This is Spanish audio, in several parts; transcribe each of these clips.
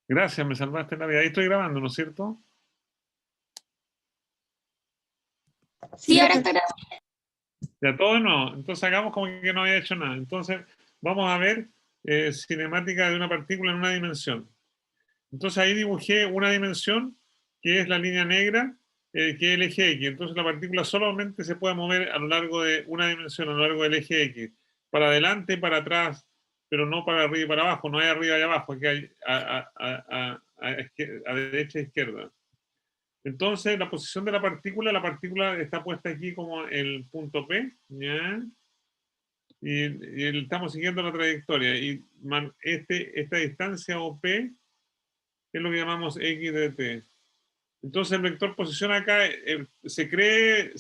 Gracias, me salvaste la vida. Ahí estoy grabando, ¿no es cierto? Sí, ahora está grabando. Ya todo no. Entonces hagamos como que no había hecho nada. Entonces vamos a ver cinemática de una partícula en una dimensión. Entonces ahí dibujé una dimensión que es la línea negra, que es el eje X. Entonces la partícula solamente se puede mover a lo largo de una dimensión, a lo largo del eje X. Para adelante y para atrás, pero no para arriba y para abajo. No hay arriba y abajo, aquí hay a derecha e izquierda. Entonces, la posición de la partícula está puesta aquí como el punto P, ¿ya? Y estamos siguiendo la trayectoria. Y esta distancia OP es lo que llamamos X de T. Entonces, el vector posición acá se cree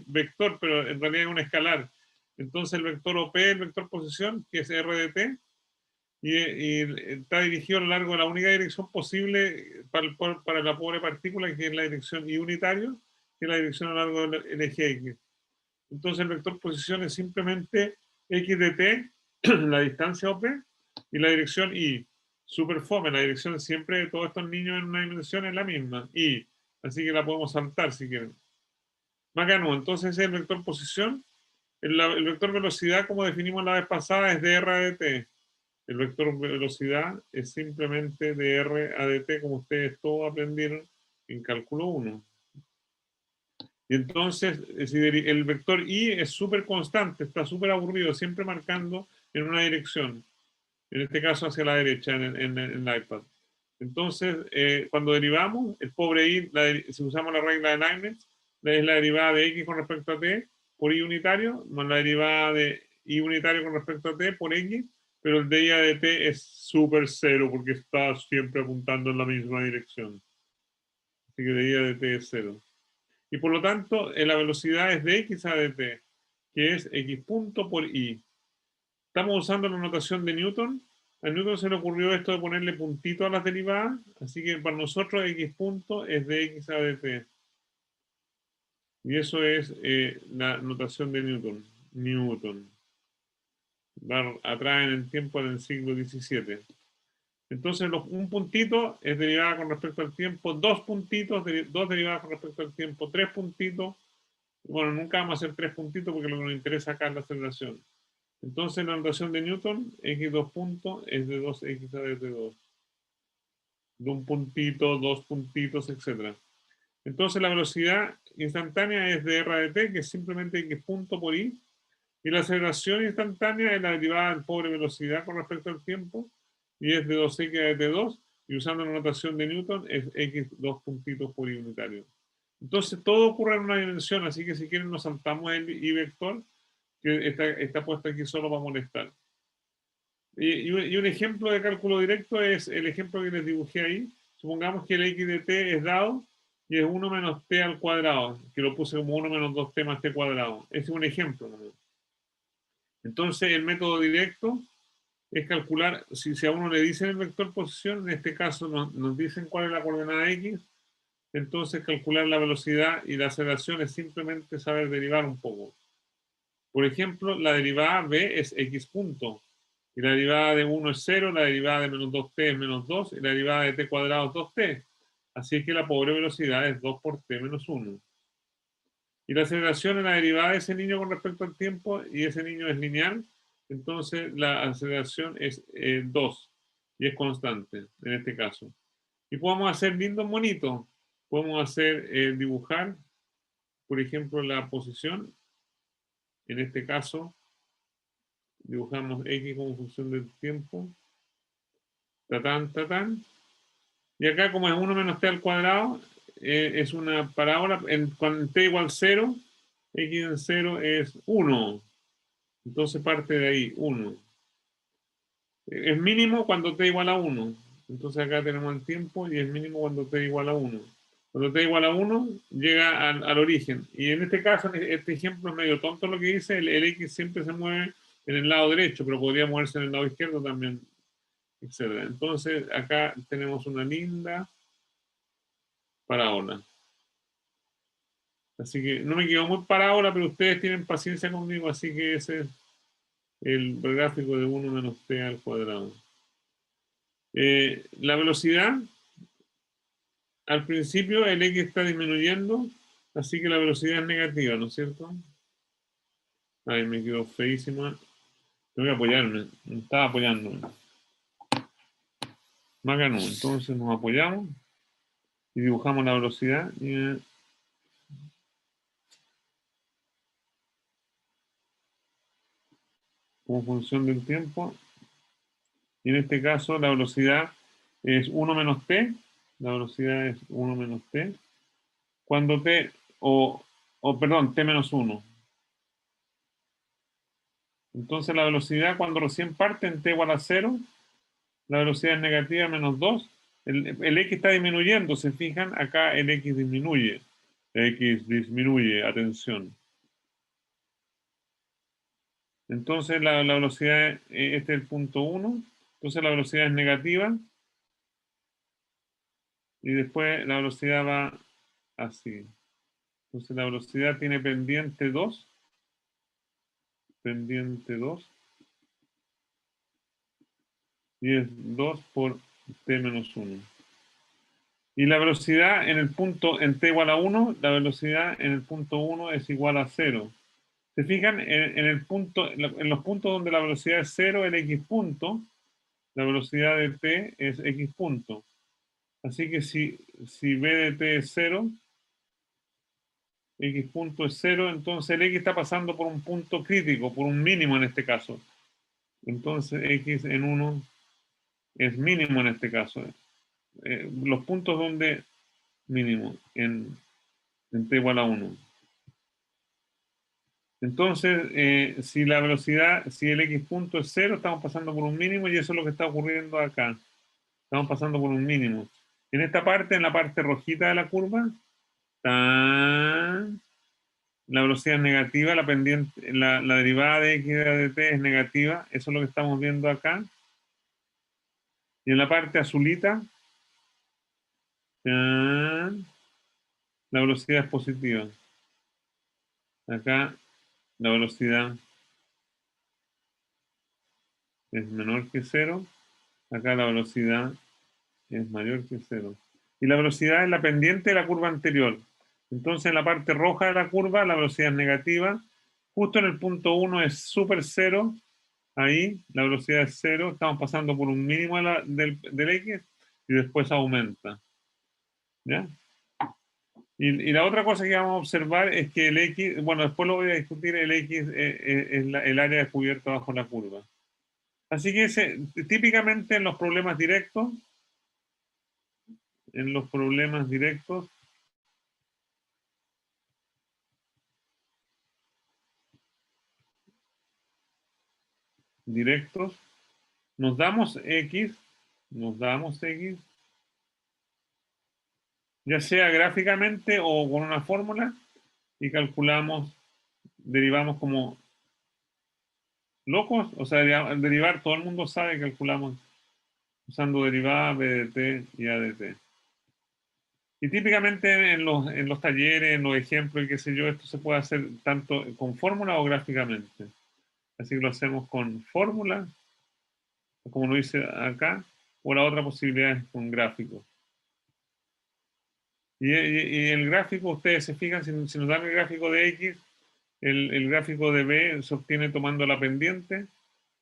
vector, pero en realidad es un escalar. Entonces, el vector OP es el vector posición, que es R de T, y está dirigido a lo largo de la única dirección posible para la pobre partícula, que es la dirección I unitario, que es la dirección a lo largo del eje X. Entonces el vector posición es simplemente X de T, la distancia OP, y la dirección I. Super fome, la dirección siempre de todos estos niños en una dimensión es la misma, I. Así que la podemos saltar si quieren. Bacano, entonces ese es el vector posición. El vector velocidad, como definimos la vez pasada, es de R de T. El vector velocidad es simplemente de R a dt, como ustedes todos aprendieron en cálculo 1. Y entonces, el vector I es súper constante, está súper aburrido, siempre marcando en una dirección. En este caso hacia la derecha en el iPad. Entonces, cuando derivamos, el pobre I, si usamos la regla de Leibniz, es la derivada de X con respecto a T por I unitario, más la derivada de I unitario con respecto a T por X, pero el de I a de T es súper cero porque está siempre apuntando en la misma dirección. Así que de I a de T es cero. Y por lo tanto, la velocidad es de X a de T, que es X punto por I. Estamos usando la notación de Newton. A Newton se le ocurrió esto de ponerle puntito a las derivadas, así que para nosotros X punto es de X a de T. Y eso es la notación de Newton. Newton. Va atrás en el tiempo del siglo XVII. Entonces, un puntito es derivada con respecto al tiempo, dos puntitos, dos derivadas con respecto al tiempo, tres puntitos. Bueno, nunca vamos a hacer tres puntitos porque lo que nos interesa acá es la aceleración. Entonces, la notación de Newton, x2 puntos, es de 2x a de 2. De un puntito, dos puntitos, etc. Entonces, la velocidad instantánea es de r de t, que es simplemente x punto por i. Y la aceleración instantánea es la derivada del pobre velocidad con respecto al tiempo, y es de 2x a de 2, y usando la notación de Newton es x dos puntitos por i unitario. Entonces todo ocurre en una dimensión, así que si quieren nos saltamos el i vector, que está puesto aquí solo para molestar. Y un ejemplo de cálculo directo es el ejemplo que les dibujé ahí. Supongamos que el x de t es dado y es 1 menos t al cuadrado, que lo puse como 1 menos 2t más t cuadrado. Ese es un ejemplo. Entonces el método directo es calcular, si a uno le dicen el vector posición, en este caso nos dicen cuál es la coordenada x, entonces calcular la velocidad y la aceleración es simplemente saber derivar un poco. Por ejemplo, la derivada b es x punto, y la derivada de 1 es 0, la derivada de menos 2t es menos 2, y la derivada de t cuadrado es 2t. Así que la pobre velocidad es 2 por t menos 1. Y la aceleración es la derivada de ese niño con respecto al tiempo, y ese niño es lineal, entonces la aceleración es 2, y es constante en este caso. Y podemos hacer lindos monitos. Podemos hacer dibujar, por ejemplo, la posición. En este caso, dibujamos X como función del tiempo. Tatán, tatán. Y acá, como es 1 menos t al cuadrado, es una parábola. Cuando t igual 0, X en 0 es 1. Entonces parte de ahí, 1. Es mínimo cuando t igual a 1. Entonces acá tenemos el tiempo y es mínimo cuando t igual a 1. Cuando t igual a 1, llega al origen. Y en este caso, este ejemplo es medio tonto lo que dice. El X siempre se mueve en el lado derecho, pero podría moverse en el lado izquierdo también, etc. Entonces, acá tenemos una linda parábola. Así que no me quedo muy parábola, pero ustedes tienen paciencia conmigo, así que ese es el gráfico de 1 menos t al cuadrado. La velocidad, al principio el X está disminuyendo, así que la velocidad es negativa, ¿no es cierto? Ay, me quedó feísima. Tengo que apoyarme, me estaba apoyando. Más ganó, entonces nos apoyamos y dibujamos la velocidad. Como función del tiempo. Y en este caso la velocidad es 1 menos t. La velocidad es 1 menos t. Cuando t, perdón, t menos 1. Entonces la velocidad cuando recién parte en t igual a 0, la velocidad es negativa menos 2. El x está disminuyendo, se fijan, acá el x disminuye. X disminuye, atención. Entonces la velocidad, este es el punto 1, entonces la velocidad es negativa y después la velocidad va así. Entonces la velocidad tiene pendiente 2, y es 2 por t menos 1. Y la velocidad en el punto, en t igual a 1, la velocidad en el punto 1 es igual a 0. ¿Se fijan? En los puntos donde la velocidad es 0, el x punto, la velocidad de t es x punto. Así que si b de t es 0, x punto es 0, entonces el x está pasando por un punto crítico, por un mínimo en este caso. Entonces x en 1 es mínimo en este caso. Los puntos donde mínimo en t igual a 1. Entonces, si la velocidad, si el x punto es 0, estamos pasando por un mínimo y eso es lo que está ocurriendo acá. Estamos pasando por un mínimo. En esta parte, en la parte rojita de la curva, la velocidad es negativa, la pendiente, la derivada de x de t es negativa. Eso es lo que estamos viendo acá. Y en la parte azulita, la velocidad es positiva. Acá la velocidad es menor que 0. Acá la velocidad es mayor que 0. Y la velocidad es la pendiente de la curva anterior. Entonces en la parte roja de la curva la velocidad es negativa. Justo en el punto 1 es súper 0. Ahí la velocidad es 0. Estamos pasando por un mínimo del x y después aumenta. ¿Ya? Y la otra cosa que vamos a observar es que el x, bueno, después lo voy a discutir, el x es el área descubierta bajo la curva. Así que típicamente en los problemas directos, nos damos x, ya sea gráficamente o con una fórmula, y derivamos como locos, o sea, derivar, todo el mundo sabe que calculamos usando derivada b de t y a de t. Y típicamente en los talleres, en los ejemplos y qué sé yo, esto se puede hacer tanto con fórmula o gráficamente. Así que lo hacemos con fórmula, como lo dice acá, o la otra posibilidad es con gráfico. Y el gráfico, ustedes se fijan, si nos dan el gráfico de X, el gráfico de B se obtiene tomando la pendiente,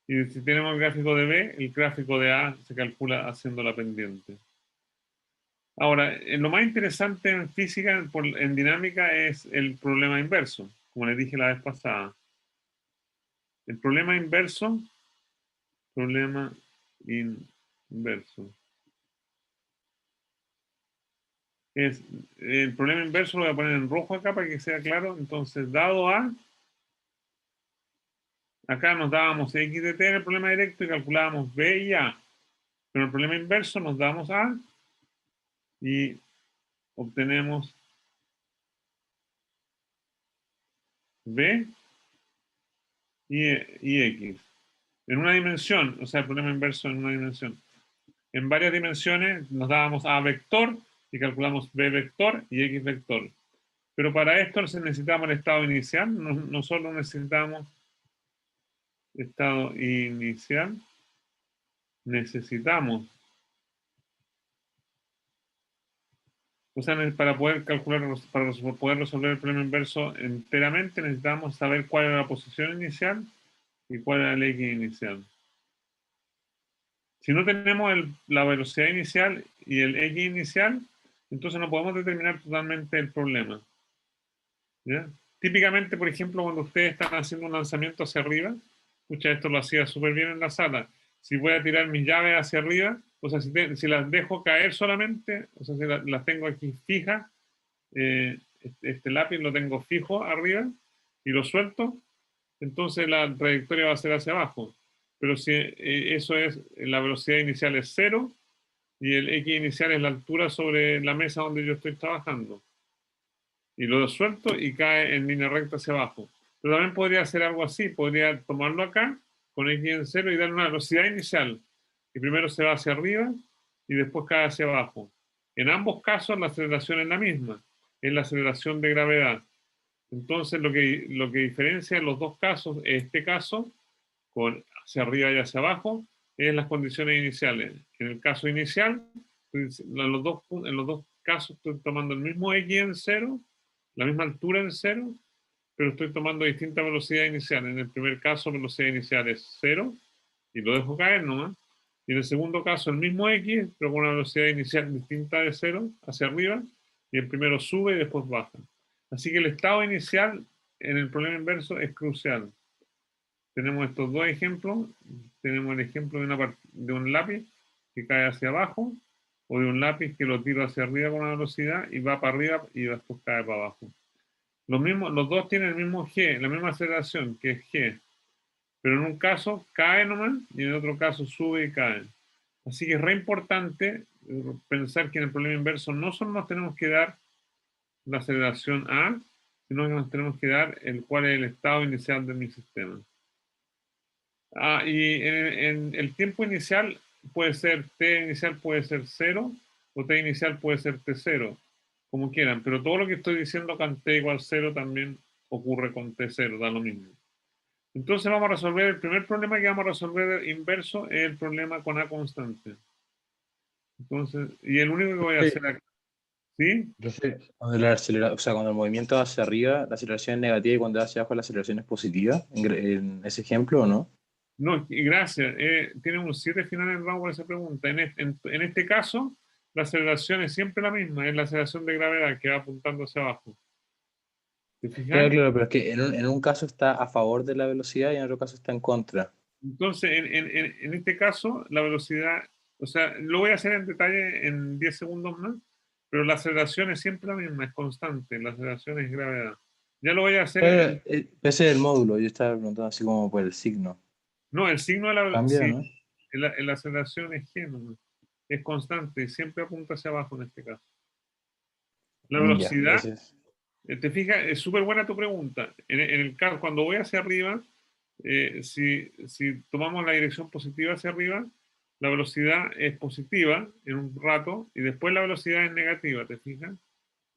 y si tenemos el gráfico de B, el gráfico de A se calcula haciendo la pendiente. Ahora, lo más interesante en física, en dinámica, es el problema inverso, como les dije la vez pasada. El problema inverso. El problema inverso lo voy a poner en rojo acá para que sea claro. Entonces, dado A, acá nos dábamos x de t en el problema directo y calculábamos b y a. Pero en el problema inverso nos damos a y obtenemos b y x. En una dimensión, o sea, el problema inverso en una dimensión. En varias dimensiones nos dábamos a vector y calculamos b vector y x vector. Pero para esto necesitamos el estado inicial, no solo necesitamos estado inicial, necesitamos O sea, para poder calcular, para poder resolver el problema inverso enteramente, necesitamos saber cuál era la posición inicial y cuál era el X inicial. Si no tenemos la velocidad inicial y el X inicial, entonces no podemos determinar totalmente el problema. ¿Ya? Típicamente, por ejemplo, cuando ustedes están haciendo un lanzamiento hacia arriba, escucha, esto lo hacía súper bien en la sala. Si voy a tirar mis llaves hacia arriba, o sea, si las dejo caer solamente, o sea, si las tengo aquí fijas, este lápiz lo tengo fijo arriba y lo suelto, entonces la trayectoria va a ser hacia abajo. Pero si eso es, la velocidad inicial es 0 y el X inicial es la altura sobre la mesa donde yo estoy trabajando. Y lo suelto y cae en línea recta hacia abajo. Pero también podría hacer algo así, podría tomarlo acá con X en 0 y darle una velocidad inicial. Y primero se va hacia arriba y después cae hacia abajo. En ambos casos la aceleración es la misma, es la aceleración de gravedad. Entonces lo que diferencia en los dos casos, este caso, con hacia arriba y hacia abajo, es las condiciones iniciales. En el caso inicial, en los dos casos estoy tomando el mismo X en 0, la misma altura en 0, pero estoy tomando distinta velocidad inicial. En el primer caso, la velocidad inicial es 0 y lo dejo caer nomás. Y en el segundo caso, el mismo X, pero con una velocidad inicial distinta de 0 hacia arriba, y el primero sube y después baja. Así que el estado inicial en el problema inverso es crucial. Tenemos estos dos ejemplos. Tenemos el ejemplo de un lápiz que cae hacia abajo, o de un lápiz que lo tiro hacia arriba con una velocidad y va para arriba y después cae para abajo. Los dos tienen el mismo G, la misma aceleración, que es G. Pero en un caso cae nomás y en otro caso sube y cae. Así que es re importante pensar que en el problema inverso no solo nos tenemos que dar la aceleración A, sino que nos tenemos que dar cuál es el estado inicial de mi sistema. Y en el tiempo inicial puede ser T inicial puede ser 0 o T inicial puede ser T0, como quieran, pero todo lo que estoy diciendo con T igual 0 también ocurre con T0, da lo mismo. Entonces vamos a resolver, el primer problema que vamos a resolver inverso es el problema con A constante. Entonces, y el único que voy a hacer aquí, ¿sí? Entonces, o sea, cuando el movimiento va hacia arriba, la aceleración es negativa y cuando va hacia abajo la aceleración es positiva, en ese ejemplo, ¿o no? No, y gracias. Tiene un 7 final en rango por esa pregunta. En este caso, la aceleración es siempre la misma, es la aceleración de gravedad que va apuntando hacia abajo. ¿Te Claro, fijas? claro, pero es que en un caso está a favor de la velocidad y en otro caso está en contra. Entonces, en este caso, la velocidad, o sea, lo voy a hacer en detalle en 10 segundos más, pero la aceleración es siempre la misma, es constante, la aceleración es gravedad. Ya lo voy a hacer Claro, ese es el módulo, yo estaba preguntando así como por el signo. no, el signo de la, ¿Cambia, sí, no? la aceleración es G, ¿no? Es constante y siempre apunta hacia abajo en este caso. La Ya, velocidad, gracias. te fijas, es súper buena tu pregunta. En el caso, cuando voy hacia arriba, si tomamos la dirección positiva hacia arriba, la velocidad es positiva en un rato y después la velocidad es negativa, ¿te fijas?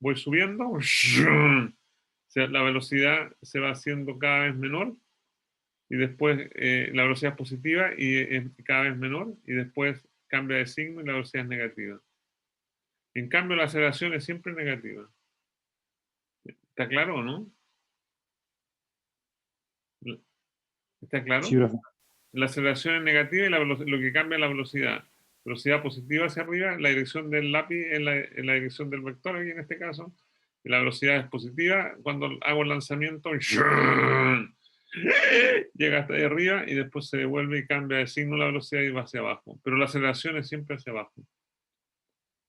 Voy subiendo, o sea, la velocidad se va haciendo cada vez menor y después la velocidad es positiva y es cada vez menor y después cambia de signo y la velocidad es negativa. En cambio, la aceleración es siempre negativa. ¿Está claro o no? ¿Está Sí, claro? profe. La aceleración es negativa y lo que cambia es la velocidad. Velocidad positiva hacia arriba, la dirección del lápiz en la dirección del vector, aquí en este caso. Y la velocidad es positiva cuando hago el lanzamiento. Llega hasta ahí arriba y después se devuelve y cambia de signo la velocidad y va hacia abajo. Pero la aceleración es siempre hacia abajo.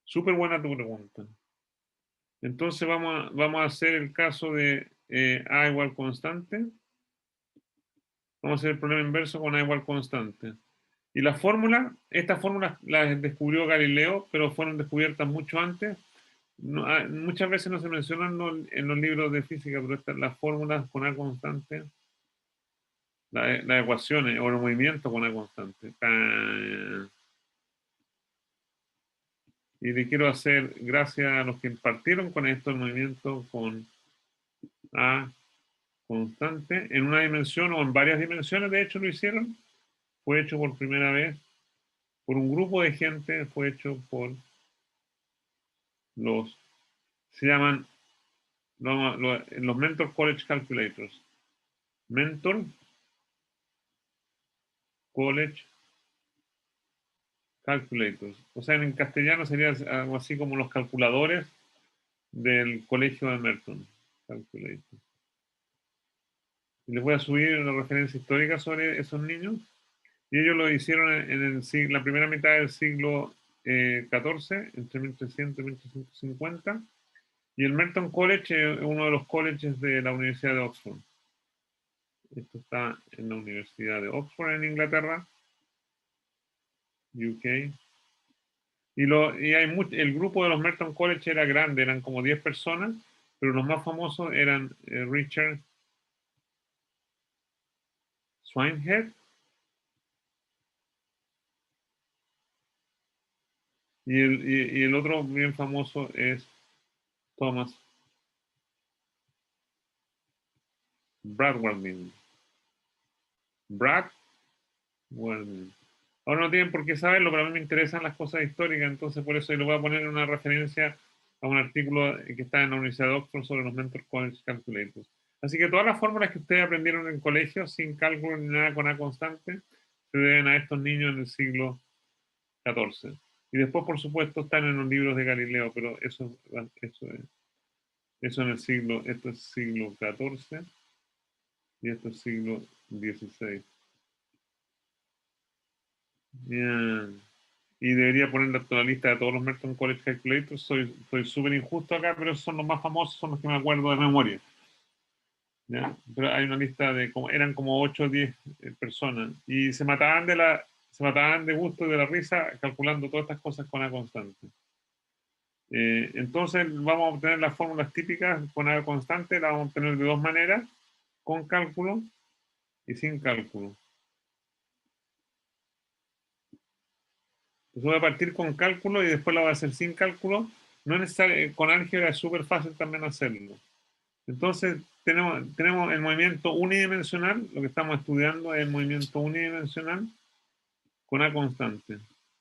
Súper buena tu pregunta. Entonces vamos a hacer el caso de A igual constante. Vamos a hacer el problema inverso con A igual constante. Y la fórmula, estas fórmulas las descubrió Galileo, pero fueron descubiertas mucho antes. No, muchas veces no se mencionan en los libros de física, pero las fórmulas con A constante, las ecuaciones o los movimientos con A constante. Y le quiero hacer gracias a los que partieron con esto, el movimiento con A constante en una dimensión o en varias dimensiones, de hecho lo hicieron. Fue hecho por primera vez por un grupo de gente, fue hecho por los se llaman los Mentor College Calculators. Mentor College Calculators. O sea, en castellano sería algo así como los calculadores del colegio de Merton. Calculators. Y les voy a subir una referencia histórica sobre esos niños. Y ellos lo hicieron en la primera mitad del siglo XIV, entre 1300 y 1350. Y el Merton College es uno de los colleges de la Universidad de Oxford. Esto está en la Universidad de Oxford, en Inglaterra, UK. El grupo de los Merton College era grande, eran como 10 personas, pero los más famosos eran Richard Swinehead y el otro bien famoso es Thomas Bradwardine. Bradwardine. Ahora no tienen por qué saberlo, pero a mí me interesan las cosas históricas, entonces por eso yo le voy a poner una referencia a un artículo que está en la Universidad de Oxford sobre los Mentor College Calculators. Así que todas las fórmulas que ustedes aprendieron en colegio, sin cálculo ni nada con A constante, se deben a estos niños en el siglo XIV. Y después, por supuesto, están en los libros de Galileo, pero eso en el siglo, esto es siglo XIV y esto es siglo XVI. Bien. Y debería poner la lista de todos los Merton College Calculators. Soy súper injusto acá, pero esos son los más famosos, son los que me acuerdo de memoria. ¿Ya? Pero hay una lista de eran como 8 o 10 personas y se mataban de gusto y de la risa calculando todas estas cosas con A constante. Entonces vamos a obtener las fórmulas típicas con A constante, las vamos a obtener de dos maneras, con cálculo y sin cálculo. Entonces voy a partir con cálculo y después la voy a hacer sin cálculo. No es necesario, con álgebra es súper fácil también hacerlo. Entonces tenemos el movimiento unidimensional, lo que estamos estudiando es el movimiento unidimensional con A constante.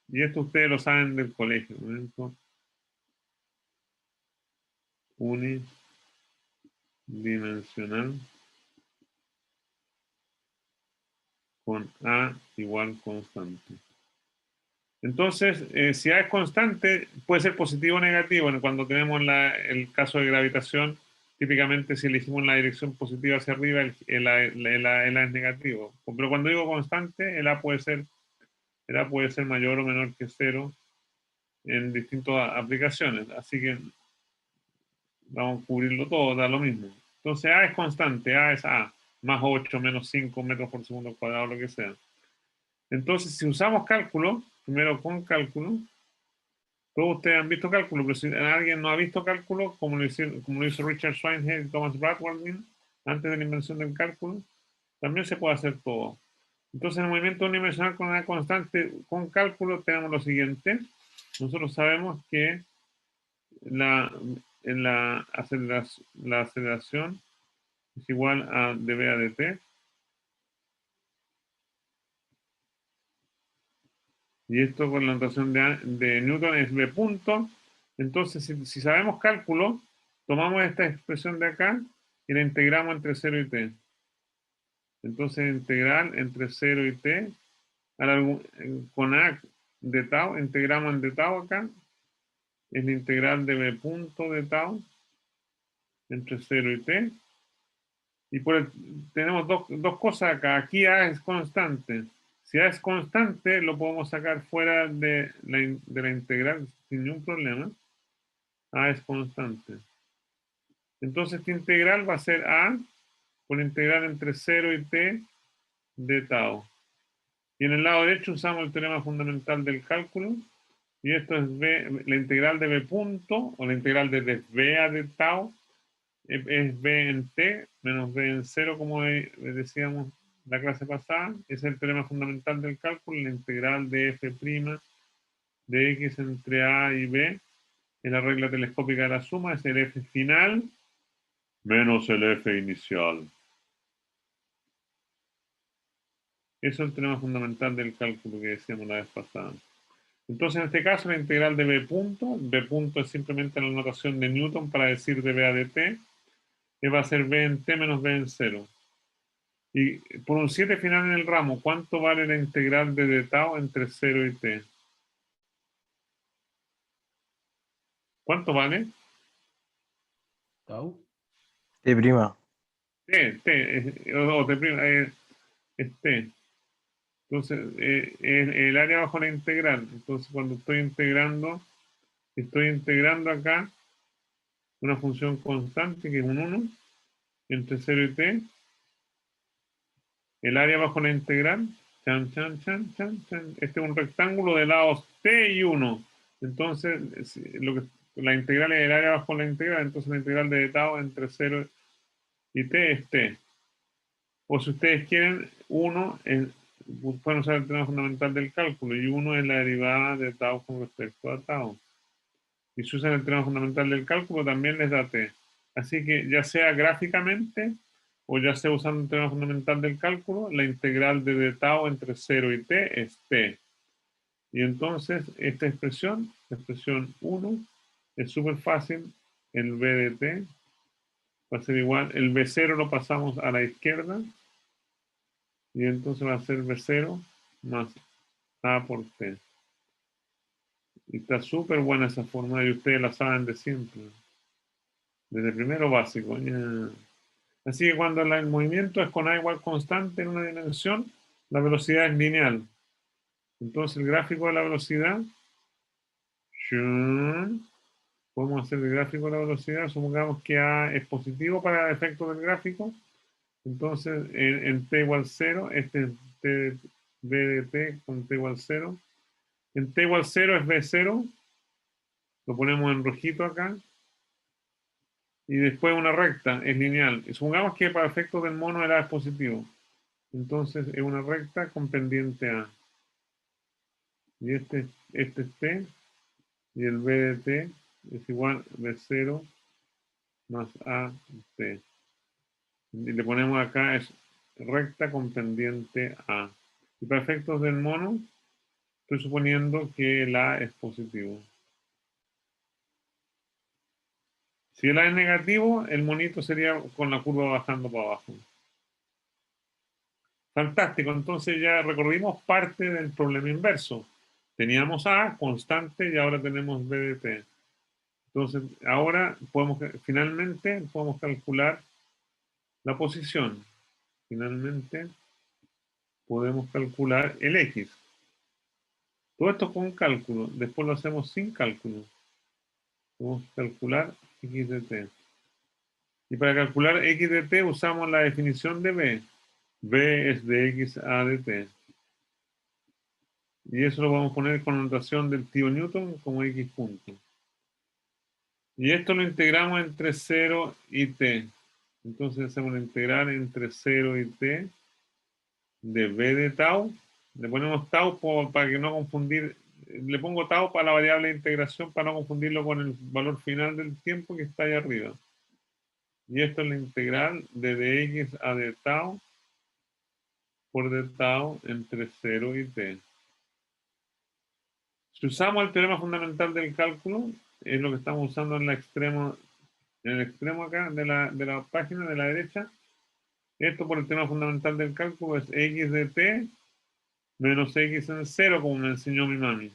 Y esto ustedes lo saben del colegio. Movimiento unidimensional con A igual constante. Entonces, si A es constante, puede ser positivo o negativo. Bueno, cuando tenemos el caso de gravitación, típicamente si elegimos la dirección positiva hacia arriba, el A es negativo. Pero cuando digo constante, el A puede ser mayor o menor que cero en distintas aplicaciones. Así que vamos a cubrirlo todo, da lo mismo. Entonces A es constante, A es A, más 8, menos 5 metros por segundo cuadrado, lo que sea. Entonces, si usamos cálculo, primero con cálculo, todos ustedes han visto cálculo, pero si alguien no ha visto cálculo, como lo hizo Richard Swinehead y Thomas Bradwardine, antes de la invención del cálculo, también se puede hacer todo. Entonces, en el movimiento unidimensional con una constante, con cálculo, tenemos lo siguiente. Nosotros sabemos que la aceleración es igual a dv a dt. Y esto con la notación de Newton es v punto. Entonces, si sabemos cálculo, tomamos esta expresión de acá y la integramos entre 0 y t. Entonces, integral entre 0 y t, con a de tau, integramos en de tau acá, es la integral de v punto de tau entre 0 y t. Y tenemos dos cosas acá. Aquí a es constante. Si A es constante, lo podemos sacar fuera de la integral sin ningún problema. A es constante. Entonces, esta integral va a ser A por integral entre 0 y t de tau. Y en el lado derecho usamos el teorema fundamental del cálculo. Y esto es la integral de b punto, o la integral de v a de tau, es b en t menos b en 0, como decíamos la clase pasada. Es el teorema fundamental del cálculo, la integral de f' de x entre a y b es la regla telescópica de la suma, es el f final menos el f inicial. Eso es el teorema fundamental del cálculo que decíamos la vez pasada. Entonces, en este caso, la integral de b punto es simplemente la notación de Newton para decir de b a dt, que va a ser b en t menos b en 0. Y por un 7 final en el ramo, ¿cuánto vale la integral de d tau entre 0 y t? ¿Cuánto vale? Tau. T prima. O t prima, es t. Entonces, el área bajo la integral. Entonces, cuando estoy integrando acá una función constante que es un 1 entre 0 y t. El área bajo la integral, chan, chan, chan, chan, chan. Este es un rectángulo de lados t y 1. Entonces, la integral es el área bajo la integral. Entonces, la integral de tau entre 0 y t es t. O si ustedes quieren, 1 pueden usar el tema fundamental del cálculo y 1 es la derivada de tau con respecto a tau. Y si usan el tema fundamental del cálculo, también les da t. Así que ya sea gráficamente o ya sea usando el tema fundamental del cálculo, la integral de d tau entre 0 y t es t. Y entonces esta expresión, la expresión 1, es súper fácil. El b de t va a ser igual, el b0 lo pasamos a la izquierda y entonces va a ser b0 más a por t. Y está súper buena esa fórmula y ustedes la saben de siempre. Desde primero básico. Ya. Así que cuando el movimiento es con A igual constante en una dimensión, la velocidad es lineal. Entonces el gráfico de la velocidad, podemos hacer el gráfico de la velocidad, supongamos que A es positivo para el efecto del gráfico, entonces en t igual 0, este es t, b de t con t igual 0. En t igual 0 es b0, lo ponemos en rojito acá, y después una recta, es lineal. Y supongamos que para efectos del mono el A es positivo. Entonces es una recta con pendiente A. Y este es T, y el B de T es igual a B0 más A T. Y le ponemos acá, es recta con pendiente A. Y para efectos del mono, estoy suponiendo que el A es positivo. Si el A es negativo, el monito sería con la curva bajando para abajo. Fantástico, entonces ya recorrimos parte del problema inverso. Teníamos A constante y ahora tenemos B de T. Entonces, ahora finalmente podemos calcular la posición. Finalmente podemos calcular el X. Todo esto con cálculo. Después lo hacemos sin cálculo. Podemos calcular X de T. Y para calcular X de T usamos la definición de B. B es de X a de T. Y eso lo vamos a poner con notación del tío Newton como X punto. Y esto lo integramos entre 0 y t. Entonces hacemos la integral entre 0 y t de b de tau. Le ponemos tau para que no confundir. Le pongo tau para la variable de integración para no confundirlo con el valor final del tiempo que está ahí arriba. Y esto es la integral de dx a d tau por d tau entre 0 y t. Si usamos el teorema fundamental del cálculo, es lo que estamos usando en el extremo acá de la página de la derecha. Esto por el tema fundamental del cálculo es x de t menos x en 0, como me enseñó mi mami.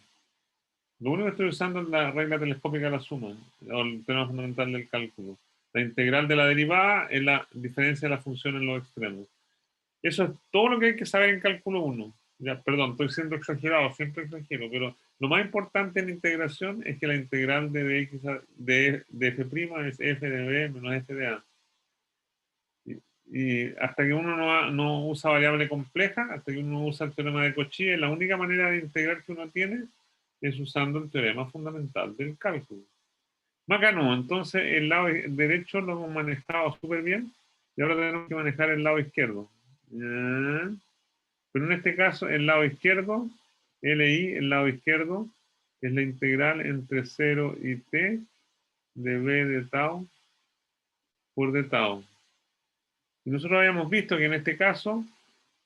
Lo único que estoy usando es la regla telescópica de la suma, o el tema fundamental del cálculo. La integral de la derivada es la diferencia de la función en los extremos. Eso es todo lo que hay que saber en cálculo 1. Ya, perdón, estoy siendo exagerado, siempre exagero, pero lo más importante en integración es que la integral de dx de f' es f de b menos f de a. Y hasta que uno no usa variable compleja, hasta que uno usa el teorema de Cauchy, la única manera de integrar que uno tiene es usando el teorema fundamental del cálculo. Macano, entonces el lado derecho lo hemos manejado súper bien y ahora tenemos que manejar el lado izquierdo. ¿Ya? Pero en este caso, el lado izquierdo, LI, el lado izquierdo, es la integral entre 0 y t de b de tau por d tau. Y nosotros habíamos visto que en este caso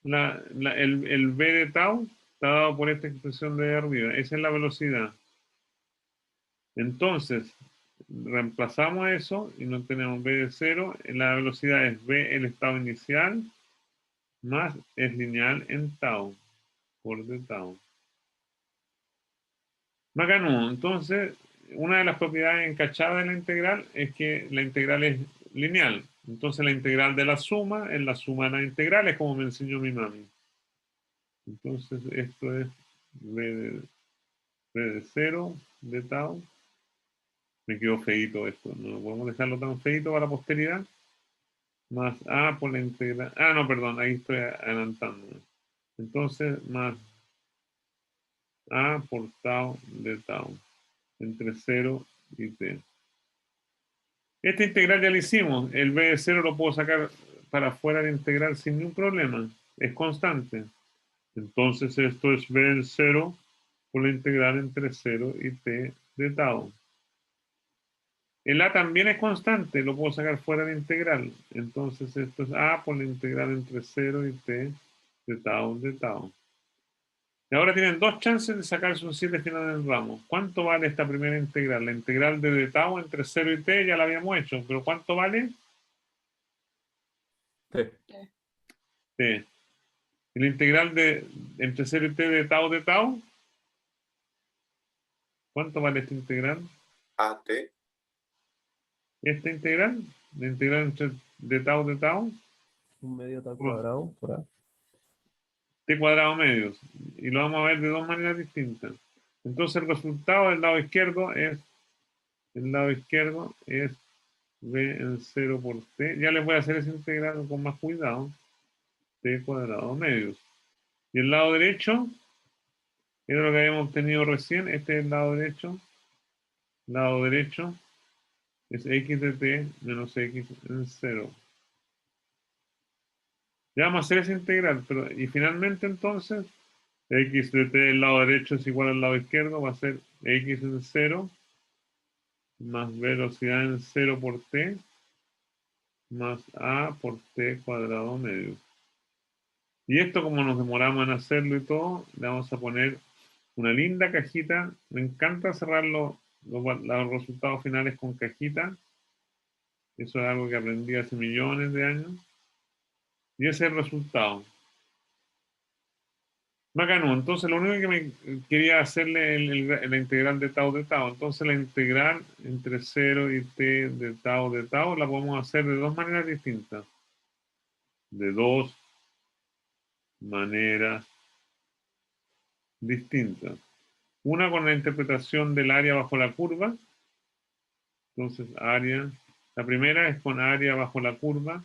el b de tau está dado por esta expresión de arriba. Esa es la velocidad. Entonces, reemplazamos eso y no tenemos v de 0. La velocidad es v, el estado inicial, más es lineal en tau, por de tau. Bacano. Entonces, una de las propiedades encachadas de la integral es que la integral es lineal. Entonces, la integral de la suma es la suma de las integrales, como me enseñó mi mami. Entonces, esto es v de 0 de tau. Me quedó feito esto. No podemos dejarlo tan feito para la posteridad. Más a por la integral. Ah, no, perdón, ahí estoy adelantando. Entonces, más a por tau de tau. Entre 0 y t. Esta integral ya la hicimos. El b de 0 lo puedo sacar para afuera de la integral sin ningún problema. Es constante. Entonces esto es b de 0 por la integral entre 0 y t de tau. El a también es constante, lo puedo sacar fuera de la integral. Entonces esto es a por la integral entre 0 y t de tau de tau. Y ahora tienen dos chances de sacarse un 7 final del ramo. ¿Cuánto vale esta primera integral? La integral de tau entre 0 y t ya la habíamos hecho, pero ¿cuánto vale? T. T. ¿Y la integral de entre 0 y t de tau? ¿Cuánto vale esta integral? AT. ¿Esta integral? La integral entre de tau? Un medio tal cuadrado por A. T cuadrado medios. Y lo vamos a ver de dos maneras distintas. Entonces el resultado del lado izquierdo es v en 0 por t. Ya les voy a hacer esa integral con más cuidado. T cuadrado medios. Y el lado derecho era lo que habíamos obtenido recién. Este es el lado derecho. Lado derecho es x de t menos x en 0. Ya vamos a hacer esa integral, pero y finalmente entonces x de t del lado derecho es igual al lado izquierdo, va a ser x en 0 más velocidad en 0 por t más a por t cuadrado medio. Y esto, como nos demoramos en hacerlo y todo, le vamos a poner una linda cajita. Me encanta cerrar los resultados finales con cajita. Eso es algo que aprendí hace millones de años. Y ese es el resultado. Bacano. Entonces, lo único que me quería hacerle la integral de tau de tau. Entonces, la integral entre 0 y t de tau la podemos hacer de dos maneras distintas. De dos maneras distintas. Una con la interpretación del área bajo la curva. Entonces, área. La primera es con área bajo la curva.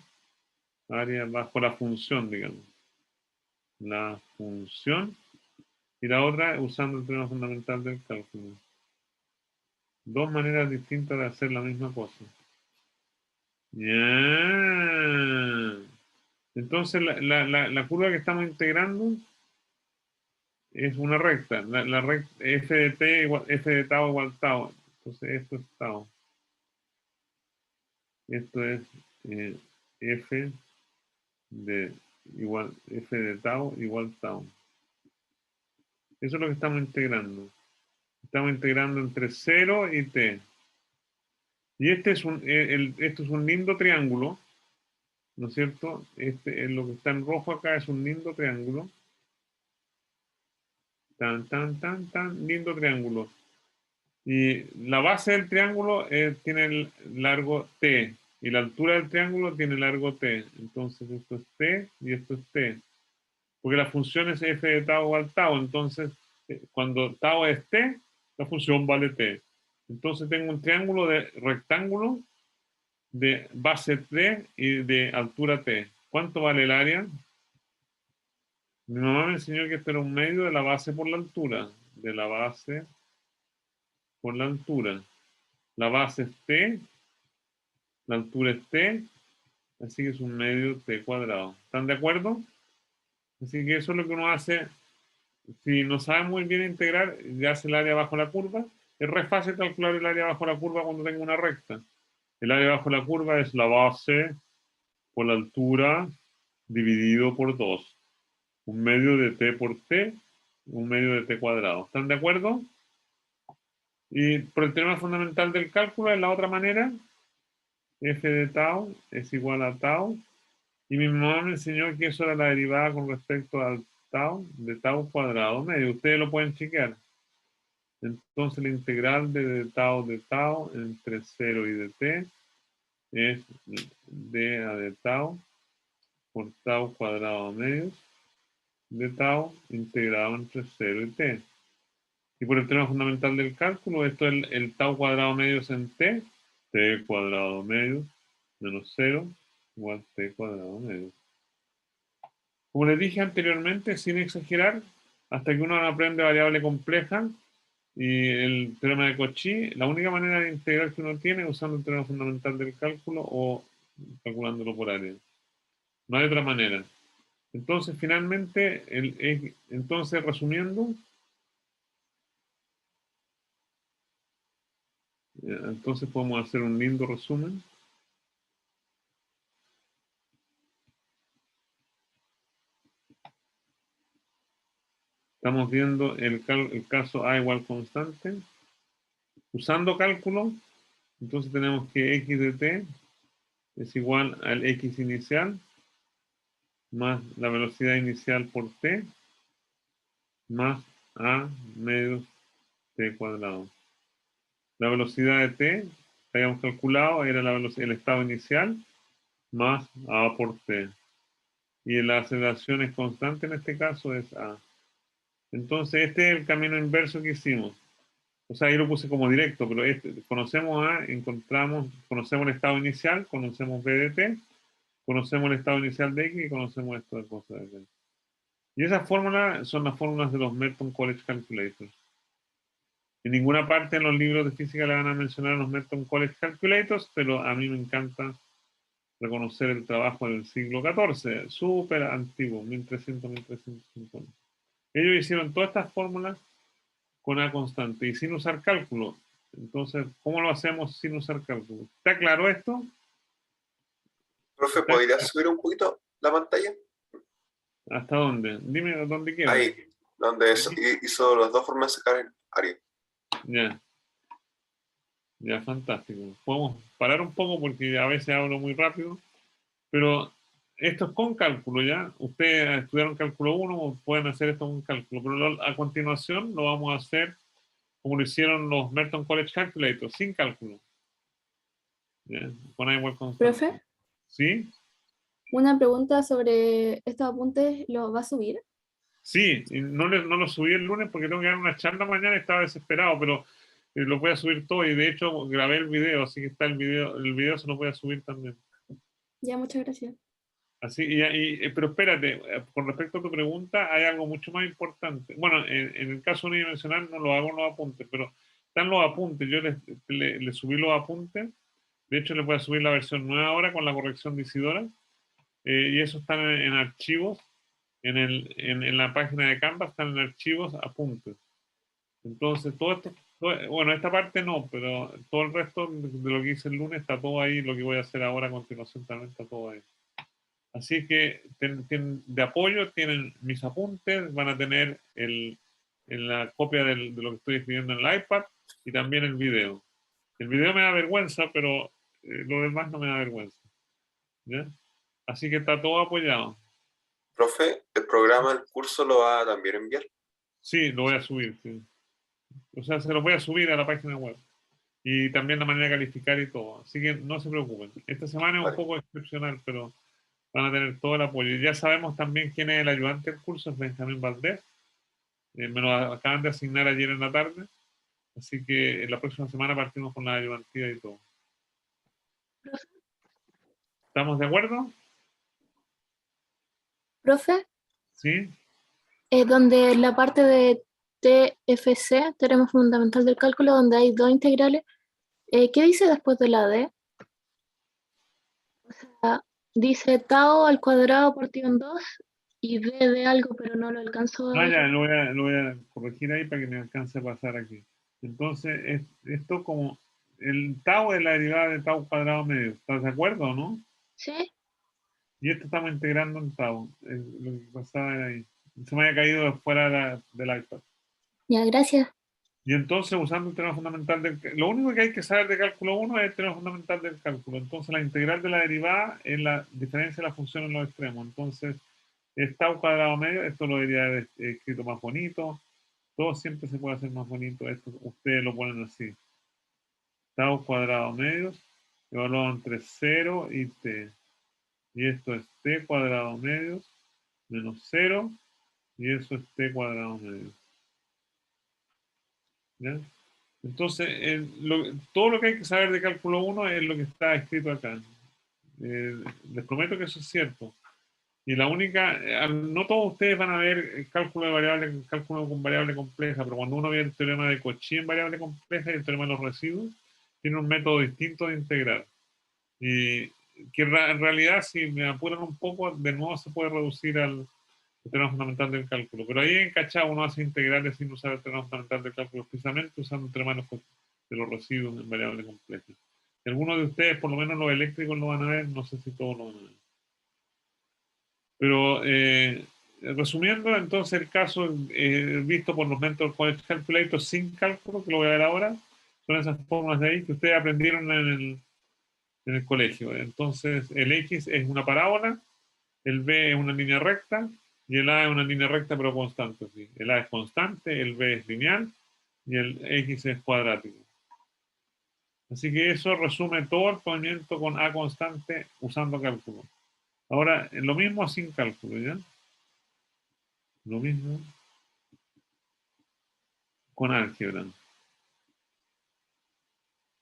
Área bajo la función, digamos. La función. Y la otra usando el teorema fundamental del cálculo. Dos maneras distintas de hacer la misma cosa. Ya. Entonces la curva que estamos integrando es una recta. La recta f de t igual, f de tau igual tau. Entonces esto es tau. Esto es f de tau igual tau. Eso es lo que estamos integrando. Estamos integrando entre 0 y t. Y esto es un lindo triángulo, ¿no es cierto? Lo que está en rojo acá es un lindo triángulo. Tan lindo triángulo. Y la base del triángulo tiene el largo t. Y la altura del triángulo tiene largo t. Entonces esto es t y esto es t. Porque la función es f de tau igual tau. Entonces, cuando tau es t, la función vale t. Entonces tengo un triángulo de rectángulo de base t y de altura t. ¿Cuánto vale el área? Mi mamá me enseñó que esto era un medio de la base por la altura. De la base por la altura. La base es t, la altura es t, así que es un medio t cuadrado. ¿Están de acuerdo? Así que eso es lo que uno hace. Si no sabe muy bien integrar, ya hace el área bajo la curva. Es re fácil calcular el área bajo la curva cuando tengo una recta. El área bajo la curva es la base por la altura dividido por 2. Un medio de t por t 1 medio de t cuadrado. ¿Están de acuerdo? Y por el teorema fundamental del cálculo, es la otra manera, f de tau es igual a tau. Y mi mamá me enseñó que eso era la derivada con respecto al tau, de tau cuadrado medio. Ustedes lo pueden chequear. Entonces la integral de tau entre 0 y dt es d a de tau por tau cuadrado medios de tau integrado entre 0 y t. Y por el teorema fundamental del cálculo, esto es el tau cuadrado medios en t cuadrado medios menos 0 igual t cuadrado medios. Como les dije anteriormente, sin exagerar, hasta que uno no aprende variable compleja y el teorema de Cauchy, la única manera de integrar que uno tiene es usando el teorema fundamental del cálculo o calculándolo por área. No hay otra manera. Entonces, finalmente, entonces resumiendo, entonces podemos hacer un lindo resumen. Estamos viendo el caso A igual constante. Usando cálculo, entonces tenemos que x de t es igual al x inicial más la velocidad inicial por t más a medios t cuadrado. La velocidad de t que habíamos calculado era el estado inicial más a por t. Y la aceleración es constante en este caso es a. Entonces este es el camino inverso que hicimos. O sea, ahí lo puse como directo, pero conocemos A, conocemos el estado inicial, conocemos B de t, conocemos el estado inicial de X y conocemos esto de cosas de t. Y esas fórmulas son las fórmulas de los Merton College Calculators. En ninguna parte en los libros de física le van a mencionar a los Merton College Calculators, pero a mí me encanta reconocer el trabajo del siglo XIV, súper antiguo, 1300-1350. Ellos hicieron todas estas fórmulas con A constante y sin usar cálculo. Entonces, ¿cómo lo hacemos sin usar cálculo? ¿Está claro esto? Profe, ¿podrías subir un poquito la pantalla? ¿Hasta dónde? Dime dónde quieras. Ahí, donde hizo las dos formas de sacar el área. Ya. Ya, fantástico. Podemos parar un poco porque a veces hablo muy rápido, pero esto es con cálculo, ¿ya? Ustedes estudiaron cálculo 1, pueden hacer esto con cálculo, pero a continuación lo vamos a hacer como lo hicieron los Merton College Calculators, sin cálculo. ¿Ya? Con A igual constante. Profe, ¿Sí? una pregunta sobre estos apuntes, ¿los va a subir? Sí, y no lo subí el lunes porque tengo que dar una charla mañana y estaba desesperado, pero lo voy a subir todo y de hecho grabé el video, así que está el video se lo voy a subir también. Ya, muchas gracias. Así, pero espérate, con respecto a tu pregunta, hay algo mucho más importante. Bueno, en el caso unidimensional no lo hago en los apuntes, pero están los apuntes. Yo le subí los apuntes. De hecho, les voy a subir la versión nueva ahora con la corrección de Isidora. Y eso están en archivos. En la página de Canva están en archivos apuntes. Entonces, todo esto, bueno, esta parte no, pero todo el resto de lo que hice el lunes está todo ahí. Lo que voy a hacer ahora a continuación también está todo ahí. Así que de apoyo tienen mis apuntes, van a tener la copia de lo que estoy escribiendo en el iPad y también el video. El video me da vergüenza, pero lo demás no me da vergüenza. ¿Ya? Así que está todo apoyado. Profe, ¿el programa, el curso lo va a también enviar? Sí, lo voy a subir. Sí. O sea, se lo voy a subir a la página web. Y también la manera de calificar y todo. Así que no se preocupen. Esta semana es un poco excepcional, pero van a tener todo el apoyo. Y ya sabemos también quién es el ayudante del curso, es Benjamín Valdés. Me lo acaban de asignar ayer en la tarde. Así que la próxima semana partimos con la ayudantía y todo. ¿Estamos de acuerdo? Profe, Sí. donde la parte de TFC, teorema fundamental del cálculo, donde hay dos integrales, ¿qué dice después de la D? O sea, dice tau al cuadrado partido en 2 y D de algo, pero no lo alcanzo a ver. Ya, lo voy a corregir ahí para que me alcance a pasar aquí. Entonces, esto como el tau es la derivada de tau cuadrado medio. ¿Estás de acuerdo o no? ¿Sí? Y esto estamos integrando en tau. Lo que pasaba era ahí. se me haya caído fuera del iPad. Ya, gracias. Y entonces, usando el teorema fundamental lo único que hay que saber de cálculo 1 es el teorema fundamental del cálculo. Entonces, la integral de la derivada es la diferencia de la función en los extremos. Entonces, es tau cuadrado medio, esto lo debería haber escrito más bonito. Todo siempre se puede hacer más bonito. Esto ustedes lo ponen así. Tau cuadrado medio, evaluado entre 0 y t. Y esto es t cuadrado medio menos 0, y eso es t cuadrado medio. ¿Ya? Entonces, todo lo que hay que saber de cálculo 1 es lo que está escrito acá. Les prometo que eso es cierto. Y la única, no todos ustedes van a ver el cálculo de variable, cálculo con variable compleja, pero cuando uno ve el teorema de Cauchy en variable compleja y el teorema de los residuos, tiene un método distinto de integrar. Y que en realidad, si me apuran un poco, de nuevo se puede reducir al teorema fundamental del cálculo. Pero ahí en Cachá uno hace integrales sin usar el teorema fundamental del cálculo, precisamente usando el teorema de los residuos en variable compleja. Si algunos de ustedes, por lo menos los eléctricos, lo van a ver, no sé si todos lo van a ver. Pero resumiendo, entonces el caso visto por los Mentor College Calculators sin cálculo, que lo voy a ver ahora, son esas fórmulas de ahí que ustedes aprendieron en el colegio. Entonces el X es una parábola, el B es una línea recta y el A es una línea recta pero constante. ¿Sí? El A es constante, el B es lineal y el X es cuadrático. Así que eso resume todo el movimiento con A constante usando cálculo. Ahora, lo mismo sin cálculo, ¿ya? Lo mismo con álgebra.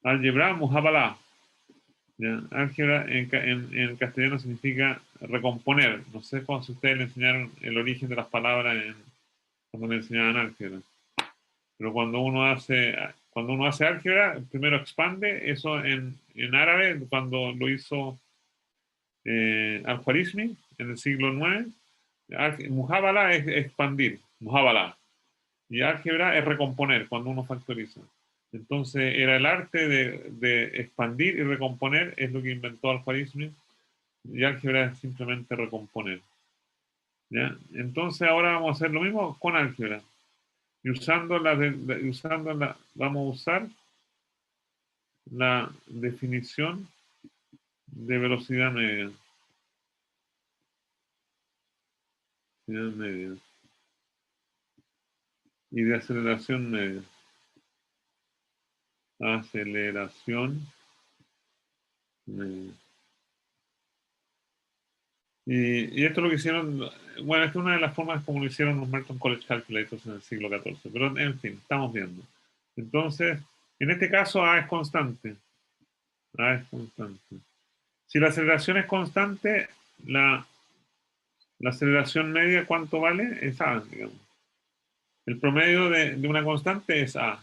Álgebra, mujabalá. Álgebra en castellano significa recomponer. No sé si ustedes le enseñaron el origen de las palabras cuando le enseñaban álgebra. Pero cuando uno hace álgebra, primero expande. Eso en árabe, cuando lo hizo Al-Khwarizmi en el siglo IX, mujábala es expandir, mujábala. Y álgebra es recomponer cuando uno factoriza. Entonces era el arte de expandir y recomponer, es lo que inventó Al-Khwarizmi, y álgebra es simplemente recomponer. ¿Ya? Entonces ahora vamos a hacer lo mismo con álgebra. Y vamos a usar la definición de velocidad media. Velocidad media. Y de aceleración media. Aceleración media. Y esto es lo que hicieron, bueno, esta es una de las formas como lo hicieron los Merton College Calculators en el siglo XIV, pero en fin, estamos viendo. Entonces, en este caso A es constante. A es constante. Si la aceleración es constante, la aceleración media, ¿cuánto vale? Es A, digamos. El promedio de una constante es A,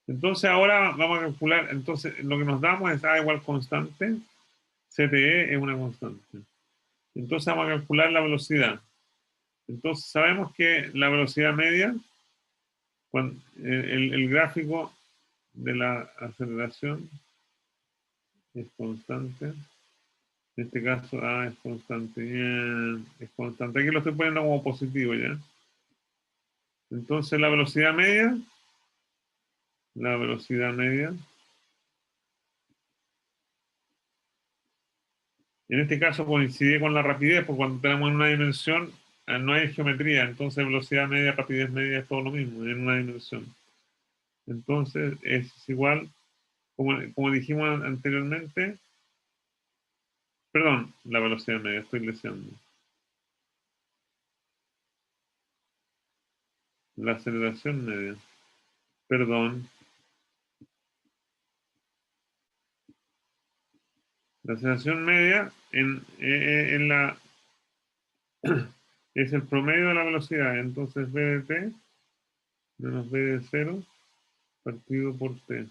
Entonces ahora vamos a calcular, entonces lo que nos damos es A igual constante, CTE es una constante. Entonces vamos a calcular la velocidad. Entonces sabemos que la velocidad media, cuando, el gráfico de la aceleración es constante. En este caso A es constante. Bien, es constante. Aquí lo estoy poniendo como positivo ya. Entonces la velocidad media en este caso coincide con la rapidez, porque cuando tenemos en una dimensión no hay geometría, entonces velocidad media, rapidez media es todo lo mismo en una dimensión. Entonces es igual, como dijimos anteriormente, perdón, la velocidad media, estoy leseando. La aceleración media, perdón. La aceleración media en la es el promedio de la velocidad, entonces v de t menos v de 0 partido por t.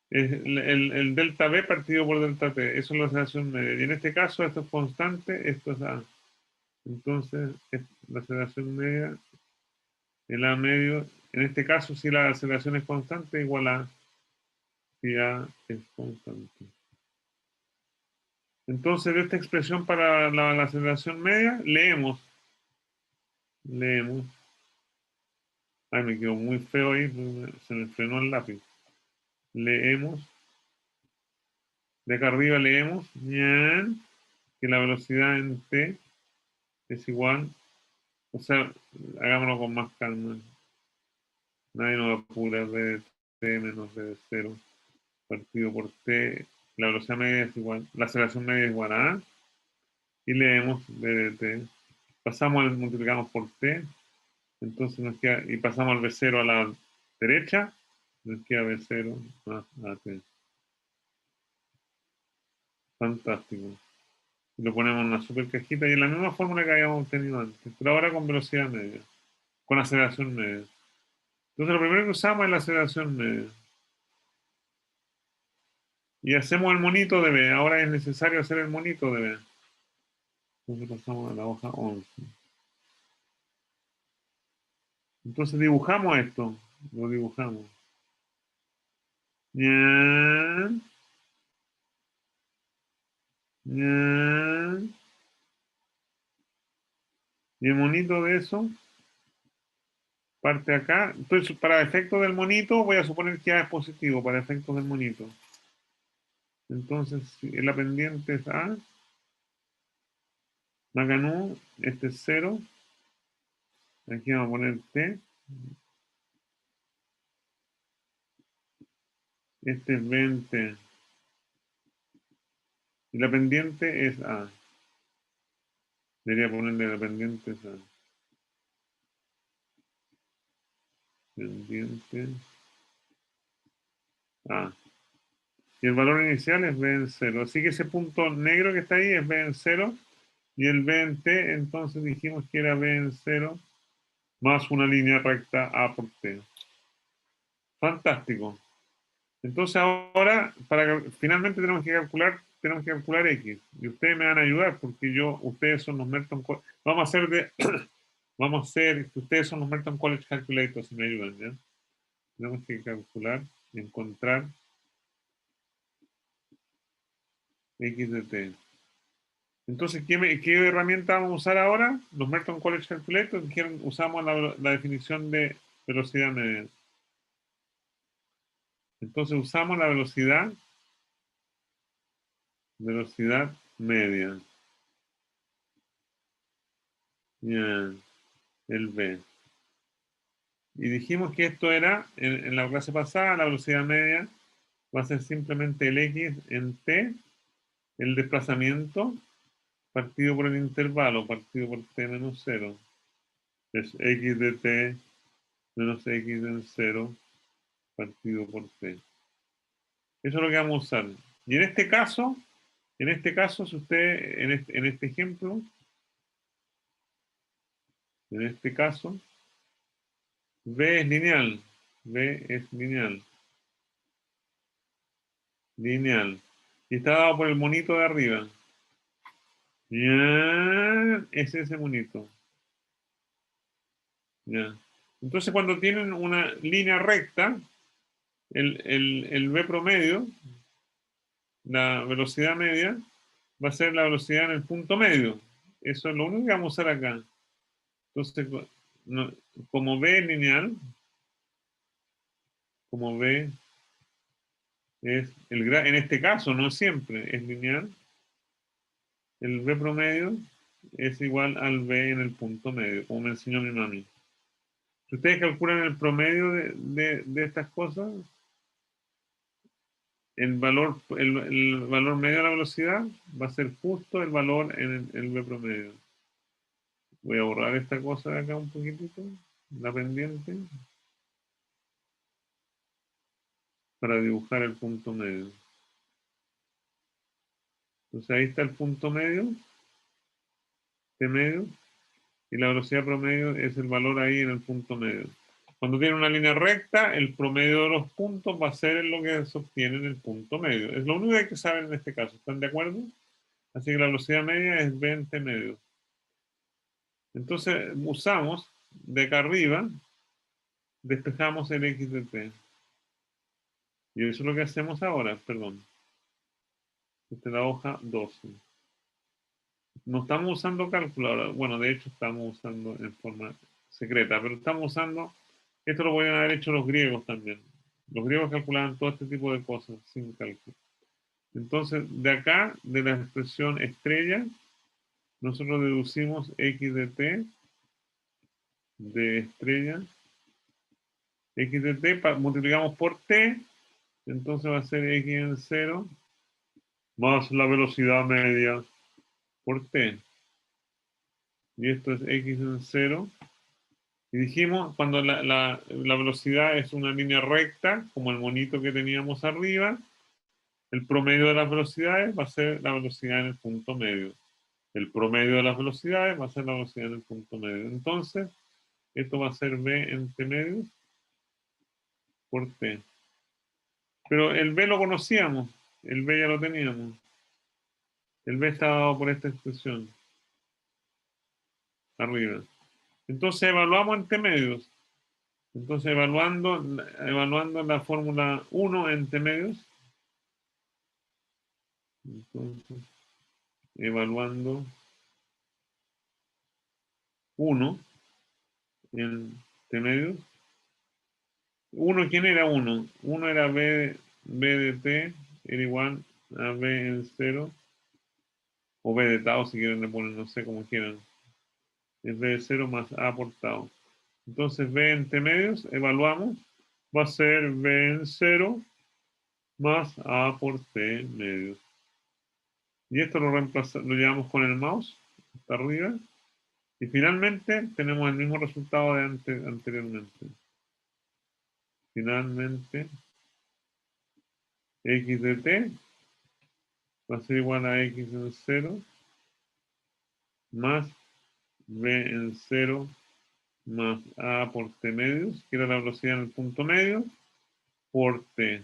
Es el delta v partido por delta t, eso es la aceleración media. Y en este caso esto es constante, esto es a. Entonces la aceleración media, el a medio, en este caso si la aceleración es constante, igual a si a es constante. Entonces de esta expresión para la aceleración media, leemos leemos. Ay, me quedó muy feo ahí, se me frenó el lápiz. Leemos. De acá arriba leemos ñan, que la velocidad en t es igual, o sea, hagámoslo con más calma. Nadie nos apura, v de t menos v de 0 partido por t, la velocidad media es igual, la aceleración media es igual a A, y leemos v de t. Pasamos al multiplicamos por t, entonces nos queda, y pasamos al v0 a la derecha, nos queda v0 más at. Fantástico. Lo ponemos en una super cajita y en la misma fórmula que habíamos obtenido antes, pero ahora con velocidad media, con aceleración media. Entonces lo primero que usamos es la aceleración media. Y hacemos el monito de B. Ahora es necesario hacer el monito de B. Entonces pasamos a la hoja 11. Entonces dibujamos esto. Lo dibujamos. Ñan. Ñan. Y el monito de eso parte acá. Entonces, para efectos del monito, voy a suponer que A es positivo, para efectos del monito. Entonces, si la pendiente es A, Macanú, este es 0. Aquí vamos a poner T. Este es 20. Y la pendiente es A. Debería ponerle la pendiente es A. Pendiente A. Y el valor inicial es B en 0. Así que ese punto negro que está ahí es B en 0. Y el B en T, entonces dijimos que era B en 0 más una línea recta A por T. Fantástico. Entonces ahora, finalmente tenemos que calcular X. Y ustedes me van a ayudar porque ustedes son los Merton College. Vamos a hacer que ustedes son los Merton College Calculators y me ayudan, ¿ya? Tenemos que calcular, encontrar X de T. Entonces, ¿qué herramienta vamos a usar ahora? Los Merton College Calculators usamos la definición de velocidad media. Entonces usamos la velocidad media. Ya, el V. Y dijimos que esto era, en la clase pasada, la velocidad media va a ser simplemente el X en T, el desplazamiento, partido por el intervalo, partido por T menos 0. Es X de T menos X en 0, partido por T. Eso es lo que vamos a usar. Y en este caso, si usted, en este ejemplo, en este caso, V es lineal. V es lineal. Lineal. Y está dado por el monito de arriba. Ya, es ese monito. Ya. Entonces, cuando tienen una línea recta, el V promedio, la velocidad media, va a ser la velocidad en el punto medio. Eso es lo único que vamos a usar acá. Entonces, como V es lineal, como V es en este caso, no siempre es lineal, el V promedio es igual al V en el punto medio, como me enseñó mi mami. Si ustedes calculan el promedio de estas cosas, el valor medio de la velocidad va a ser justo el valor en el V promedio. Voy a borrar esta cosa de acá un poquitito, la pendiente, para dibujar el punto medio. Entonces ahí está el punto medio, T medio, y la velocidad promedio es el valor ahí en el punto medio. Cuando tiene una línea recta, el promedio de los puntos va a ser lo que se obtiene en el punto medio. Es lo único que hay que saber en este caso. ¿Están de acuerdo? Así que la velocidad media es 20 medio. Entonces usamos de acá arriba, despejamos el X de T. Y eso es lo que hacemos ahora, perdón. Esta es la hoja 12. no estamos usando cálculo ahora. Bueno, de hecho estamos usando en forma secreta, pero estamos usando, esto lo podían haber hecho los griegos también. Los griegos calculaban todo este tipo de cosas sin cálculo. Entonces, de acá, de la expresión estrella, nosotros deducimos x de t de estrella, x de t, multiplicamos por t, entonces va a ser x en 0 más la velocidad media por t. Y esto es x en 0. Y dijimos, cuando la velocidad es una línea recta, como el monito que teníamos arriba, el promedio de las velocidades va a ser la velocidad en el punto medio. El promedio de las velocidades va a ser la velocidad en el punto medio. Entonces, esto va a ser v entre medios por t. Pero el v lo conocíamos, el v ya lo teníamos. El v está dado por esta expresión arriba. Entonces evaluamos entre medios. Entonces evaluando la fórmula 1 entre medios. Entonces, evaluando 1 entre medios. 1, ¿quién era 1? 1 era b de t, era igual a b en 0. O b de tau, si quieren le ponen, no sé, como quieran. Es b de 0 más a por tau. Entonces b entre medios, evaluamos, va a ser b en 0 más a por t medios. Y esto lo llevamos con el mouse hasta arriba. Y finalmente tenemos el mismo resultado de anteriormente. Finalmente, x de t va a ser igual a x en 0 más b en 0 más a por t medios, que era la velocidad en el punto medio, por t.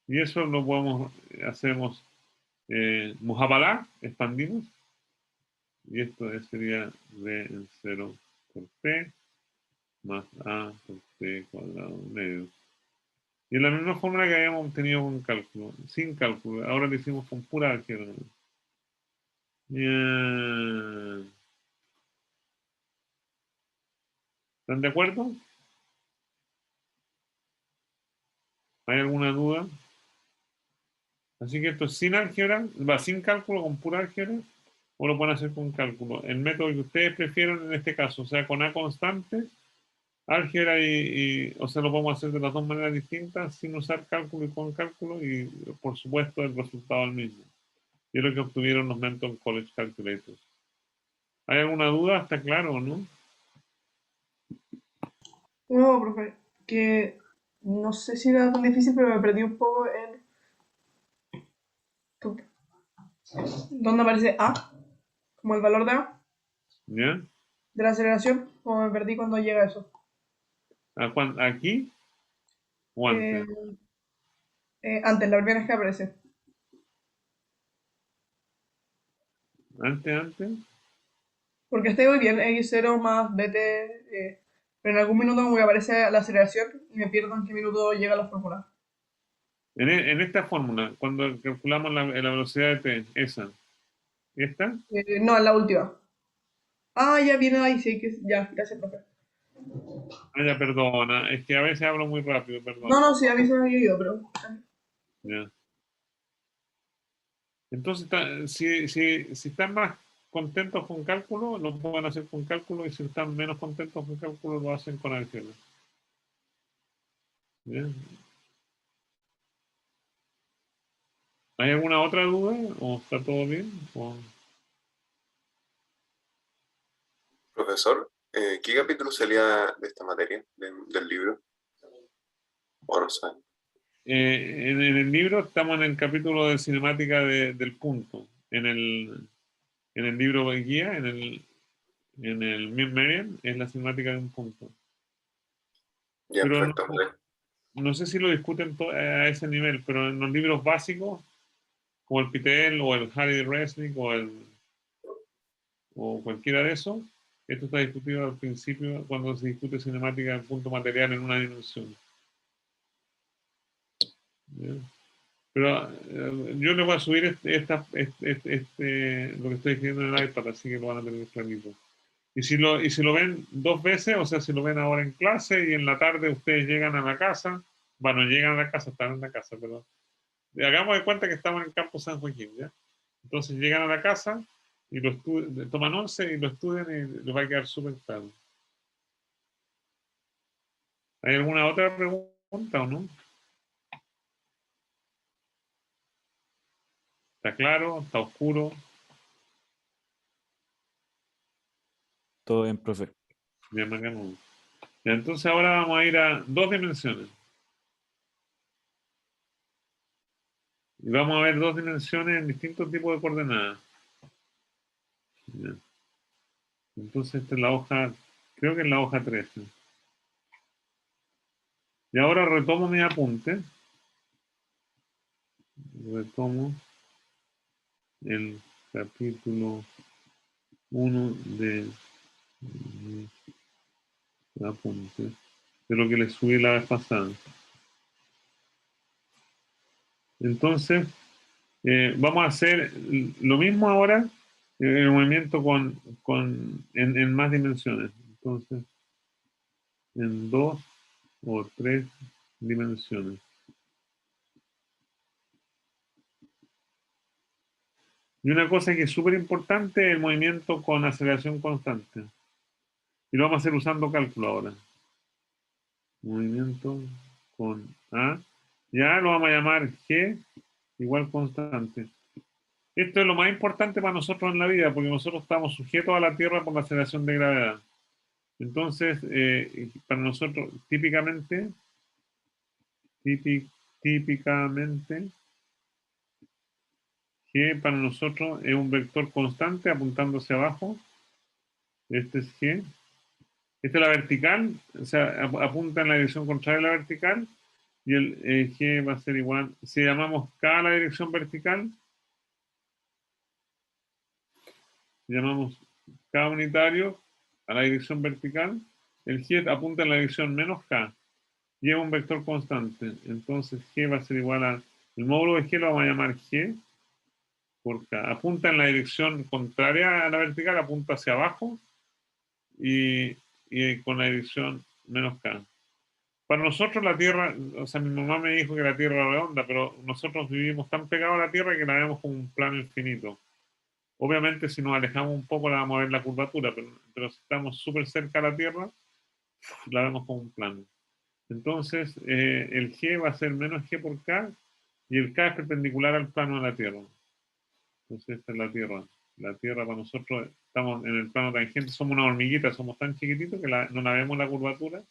Y eso lo podemos, hacemos Mujabalá, expandimos. Y esto sería b en 0 por t más a por t cuadrado medio. Y es la misma fórmula que habíamos obtenido con cálculo, sin cálculo. Ahora lo hicimos con pura álgebra. Bien. ¿Están de acuerdo? ¿Hay alguna duda? Así que esto es sin álgebra, va sin cálculo, con pura álgebra, o lo pueden hacer con cálculo. El método que ustedes prefieran en este caso, o sea, con A constante, álgebra o sea, lo podemos hacer de las dos maneras distintas, sin usar cálculo y con cálculo, y por supuesto el resultado es el mismo. Y es lo que obtuvieron los Menton College Calculators. ¿Hay alguna duda? ¿Está claro o no? No, profe, que no sé si era tan difícil, pero me perdí un poco en dónde aparece A, como el valor de A, ¿Ya? de la aceleración, como me perdí cuando llega eso. ¿Aquí o Eh, antes? antes, la primera vez que aparece. ¿Antes? Porque estoy muy bien, X0 más BT, pero en algún minuto como que aparece la aceleración y me pierdo en qué minuto llega la fórmula. En esta fórmula, cuando calculamos la velocidad de t, esa, ¿esta? No, en la última. Ah, ya viene ahí, sí, que ya, gracias, profe. Ah, ya, perdona, es que a veces hablo muy rápido, No, perdón. no, sí, a mí se me había ido, pero... Ya. Entonces, si están más contentos con cálculo, lo pueden hacer con cálculo, y si están menos contentos con cálculo, lo hacen con álgebra. ¿Ya? ¿Hay alguna otra duda? ¿O está todo bien? Profesor, ¿qué capítulo salía de esta materia, del libro? ¿O no sabe? En el libro estamos en el capítulo de cinemática del punto. En el libro de guía, en el Merian, es la cinemática de un punto. Ya, Pero perfecto. no sé si lo discuten a ese nivel, pero en los libros básicos, como el Pitel o el Harry Resnick o cualquiera de esos, esto está discutido al principio cuando se discute cinemática en punto material en una dimensión. ¿Ya? Pero yo les voy a subir lo que estoy escribiendo en el iPad, así que lo van a tener clarito. Y si lo ven 2 veces, o sea, si lo ven ahora en clase y en la tarde ustedes llegan a la casa, bueno, llegan a la casa, están en la casa, pero hagamos de cuenta que estamos en el campo San Joaquín, ¿ya? Entonces llegan a la casa y toman 11 y lo estudian y les va a quedar súper claro. ¿Hay alguna otra pregunta o no? ¿Está claro? ¿Está oscuro? Todo bien, profe. Bien, acá no. Ya, entonces ahora vamos a ir a 2 dimensiones. Y vamos a ver 2 dimensiones en distintos tipos de coordenadas. Ya. Entonces esta es la hoja, creo que es la hoja 13. Y ahora retomo mi apunte. Retomo el capítulo 1 de mi apunte, de lo que les subí la vez pasada. Entonces, vamos a hacer lo mismo ahora, el movimiento en más dimensiones. Entonces, en 2 o 3 dimensiones. Y una cosa que es súper importante es el movimiento con aceleración constante. Y lo vamos a hacer usando cálculo ahora. Movimiento con A. Ya lo vamos a llamar G igual constante. Esto es lo más importante para nosotros en la vida, porque nosotros estamos sujetos a la Tierra por la aceleración de gravedad. Entonces, para nosotros, típicamente, G para nosotros es un vector constante apuntando hacia abajo. Este es G. Esta es la vertical, o sea, apunta en la dirección contraria a la vertical. Y el G va a ser igual. Si llamamos K a la dirección vertical, llamamos K unitario a la dirección vertical, el G apunta en la dirección menos K. Y es un vector constante. Entonces G va a ser igual a. El módulo de G lo vamos a llamar G por K. Apunta en la dirección contraria a la vertical, apunta hacia abajo y con la dirección menos K. Para nosotros la Tierra, o sea, mi mamá me dijo que la Tierra era redonda, pero nosotros vivimos tan pegados a la Tierra que la vemos como un plano infinito. Obviamente si nos alejamos un poco la vamos a ver la curvatura, pero si estamos súper cerca a la Tierra, la vemos como un plano. Entonces, el G va a ser menos G por K y el K es perpendicular al plano de la Tierra. Entonces, esta es la Tierra. La Tierra para nosotros, estamos en el plano tangente, somos una hormiguita, somos tan chiquititos que no la vemos la curvatura,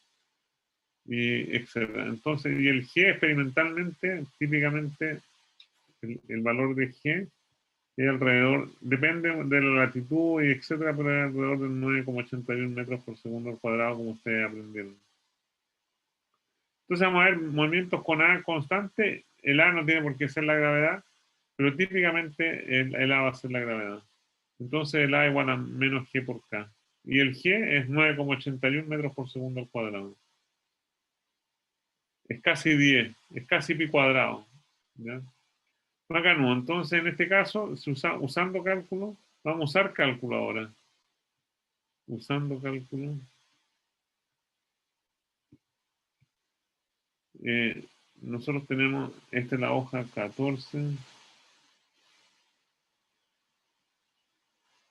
y etcétera. Entonces, y el G experimentalmente, típicamente, el valor de G es alrededor, depende de la latitud y etcétera, pero es alrededor de 9,81 metros por segundo al cuadrado, como ustedes aprendieron. Entonces vamos a ver movimientos con A constante. El A no tiene por qué ser la gravedad, pero típicamente el A va a ser la gravedad. Entonces el A igual a menos G por K. Y el G es 9,81 metros por segundo al cuadrado. Es casi 10, es casi pi cuadrado. ¿Ya? Acá no. Entonces en este caso, usando cálculo, vamos a usar cálculo ahora. Usando cálculo. Nosotros tenemos, esta es la hoja 14.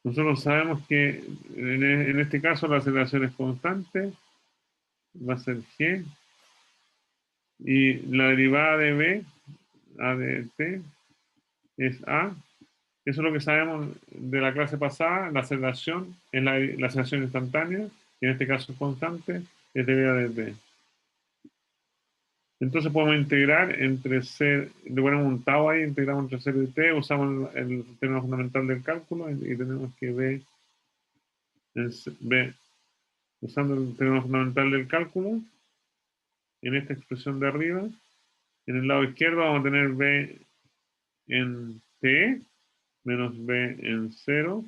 Nosotros sabemos que en este caso la aceleración es constante, va a ser G, y la derivada de B, A de T, es A. Eso es lo que sabemos de la clase pasada, la aceleración es la aceleración instantánea, y en este caso es constante, es dB de T. Entonces podemos integrar entre C, le ponemos un tau ahí, integramos entre 0 y T, usamos el término fundamental del cálculo y tenemos que B, usando el término fundamental del cálculo, en esta expresión de arriba, en el lado izquierdo vamos a tener B en T menos B en 0.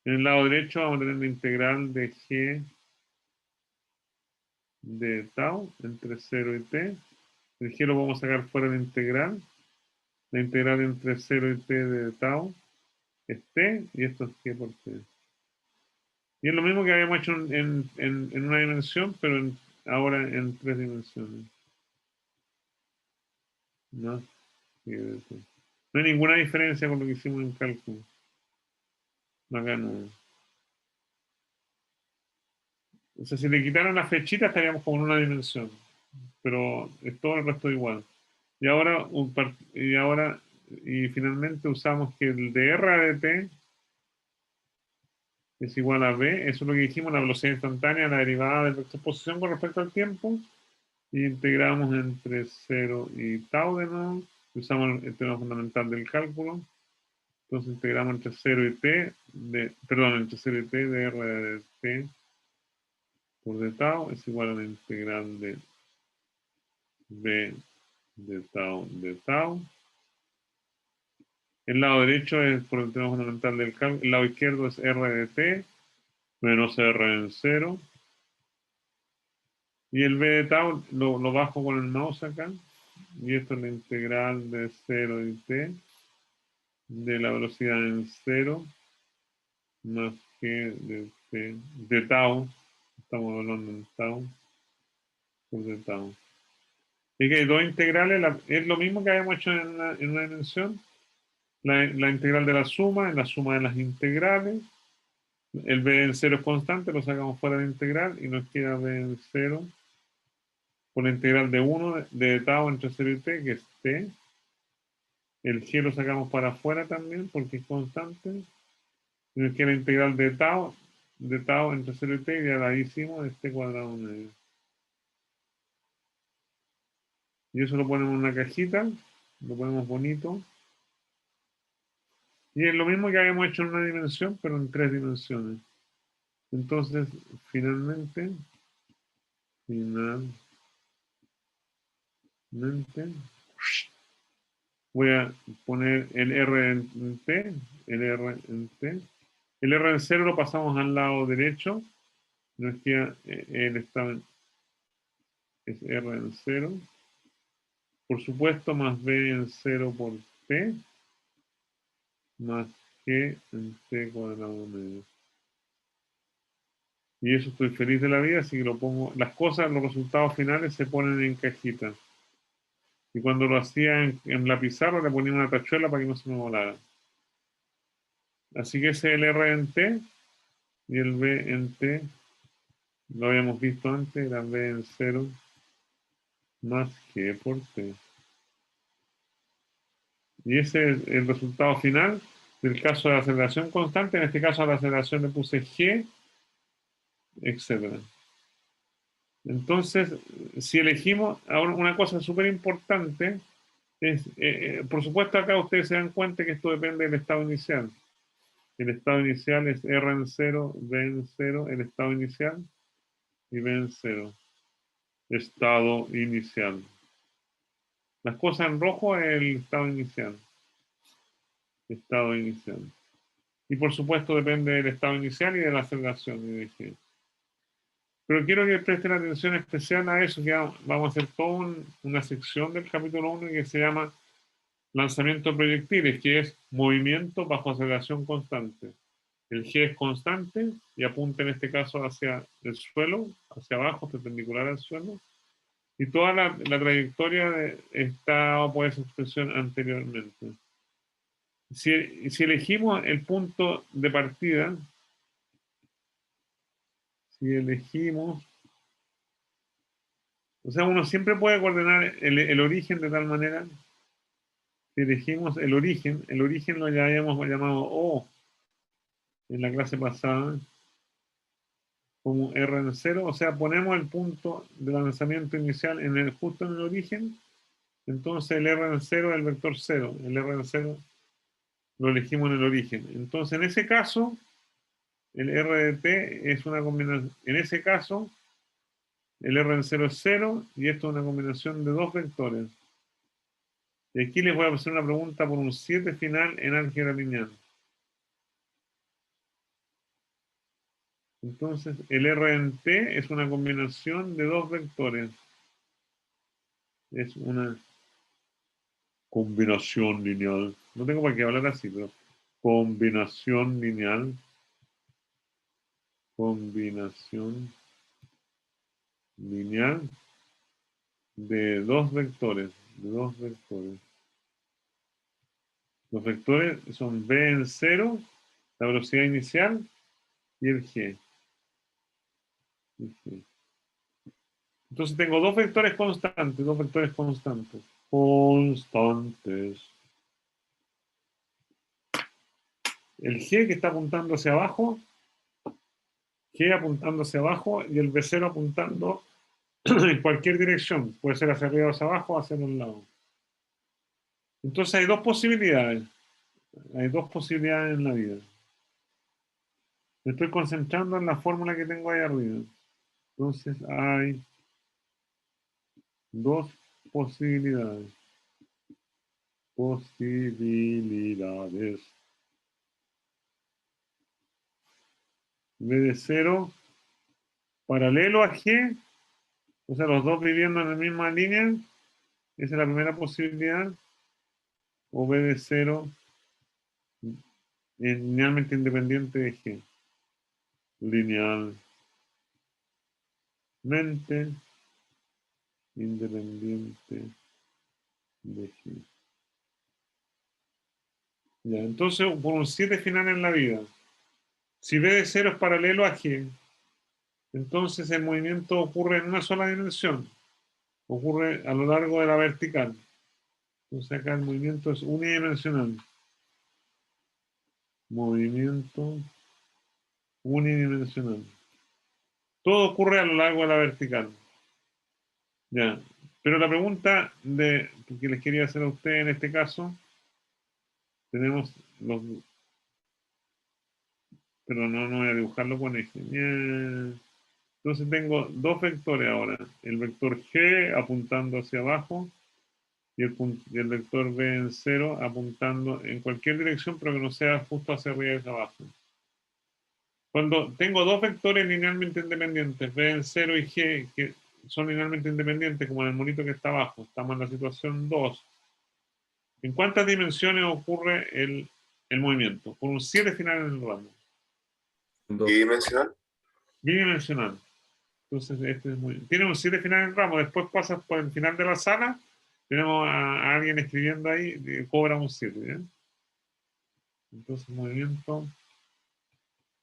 En el lado derecho vamos a tener la integral de G de tau entre 0 y T. El G lo vamos a sacar fuera de la integral. La integral entre 0 y t de tau es t, y esto es g por t. Y es lo mismo que habíamos hecho en una dimensión, pero ahora en 3 dimensiones. ¿No? No hay ninguna diferencia con lo que hicimos en cálculo. Acá no. O sea, si le quitaran la flechita estaríamos como en una dimensión. Pero es todo el resto igual. Y ahora, finalmente usamos que el dr de t es igual a b. Eso es lo que dijimos, la velocidad instantánea, la derivada del vector posición con respecto al tiempo. Y integramos entre 0 y tau de nuevo. Usamos el tema fundamental del cálculo. Entonces integramos entre 0 y t, entre 0 y t de r de t por d tau es igual a la integral de b de tau. El lado derecho es por el tema fundamental del cálculo. El lado izquierdo es r de t menos r en 0. Y el b de tau lo bajo con el mouse acá. Y esto es la integral de 0 y t de la velocidad en 0 más g de tau. Estamos hablando en tau por de tau. Y que hay dos integrales, es lo mismo que habíamos hecho en una dimensión. La integral de la suma, en la suma de las integrales. El b en 0 es constante, lo sacamos fuera de la integral y nos queda b en 0 por la integral de 1 de tau entre 0 y t, que es t. El g lo sacamos para afuera también porque es constante. Y nos queda la integral de tau entre 0 y t, y ya la hicimos, es t cuadrado medio. Y eso lo ponemos en una cajita, lo ponemos bonito. Y es lo mismo que habíamos hecho en una dimensión, pero en 3 dimensiones. Entonces, finalmente, voy a poner el R en T, el R en T. El R en 0 lo pasamos al lado derecho. Nos queda, es R en 0. Por supuesto, más B en 0 por T, más G en T cuadrado medio. Y eso estoy feliz de la vida, así que lo pongo. Las cosas, los resultados finales se ponen en cajitas. Y cuando lo hacía en la pizarra le ponía una tachuela para que no se me volara. Así que ese es el R en T y el B en T. Lo habíamos visto antes, era B en 0 más G por T. Y ese es el resultado final del caso de aceleración constante. En este caso a la aceleración le puse G, etc. Entonces, si elegimos, ahora una cosa súper importante es, por supuesto acá ustedes se dan cuenta que esto depende del estado inicial. El estado inicial es R en 0, B en 0, el estado inicial, y B en 0. Estado inicial. Las cosas en rojo es el estado inicial. Estado inicial. Y por supuesto depende del estado inicial y de la aceleración. Pero quiero que presten atención especial a eso, que vamos a hacer toda una sección del capítulo 1 que se llama lanzamiento de proyectiles, que es movimiento bajo aceleración constante. El G es constante y apunta en este caso hacia el suelo, hacia abajo, perpendicular al suelo. Y toda la trayectoria está por esa expresión anteriormente. Si elegimos el punto de partida, si elegimos, o sea, uno siempre puede coordinar el origen de tal manera, si elegimos el origen lo ya habíamos llamado O en la clase pasada, como R en 0, o sea, ponemos el punto de lanzamiento inicial justo en el origen, entonces el R en 0 es el vector 0, el R en 0 lo elegimos en el origen. Entonces, en ese caso, el R de t es una combinación, en ese caso, el R en 0 es 0 y esto es una combinación de dos vectores. Y aquí les voy a hacer una pregunta por un 7 final en álgebra lineal. Entonces, el R en t es una combinación de dos vectores. es una combinación lineal. No tengo para qué hablar así, pero combinación lineal. Combinación lineal de dos vectores. Los vectores son v en 0, la velocidad inicial, y el g. Entonces tengo dos vectores constantes. El g que está apuntando hacia abajo, y el v0 apuntando en cualquier dirección. Puede ser hacia arriba o hacia abajo o hacia un lado. Entonces hay dos posibilidades. En la vida. Me estoy concentrando en la fórmula que tengo ahí arriba. Entonces hay dos posibilidades. V de 0 paralelo a G, o sea, los dos viviendo en la misma línea. Esa es la primera posibilidad. O V de 0 linealmente independiente de G. Linealmente independiente de G. Ya, entonces, por un 7 final en la vida, si V de 0 es paralelo a G, entonces el movimiento ocurre en una sola dimensión. Ocurre a lo largo de la vertical. Entonces acá el movimiento es unidimensional. Movimiento unidimensional. Todo ocurre a lo largo de la vertical. Ya. Pero la pregunta que les quería hacer a ustedes en este caso, tenemos los... Pero no voy a dibujarlo con eje. Entonces tengo dos vectores ahora. El vector G apuntando hacia abajo y el vector V en 0 apuntando en cualquier dirección, pero que no sea justo hacia arriba y hacia abajo. Cuando tengo dos vectores linealmente independientes, V en 0 y G, que son linealmente independientes, como en el monito que está abajo, estamos en la situación 2. ¿En cuántas dimensiones ocurre el movimiento? Por un 7 final en el ramo. ¿Bidimensional? Bidimensional. Entonces, tiene un 7 final en el ramo. Después pasas por el final de la sala, tenemos a alguien escribiendo ahí, cobra un 7. ¿bien? Entonces, movimiento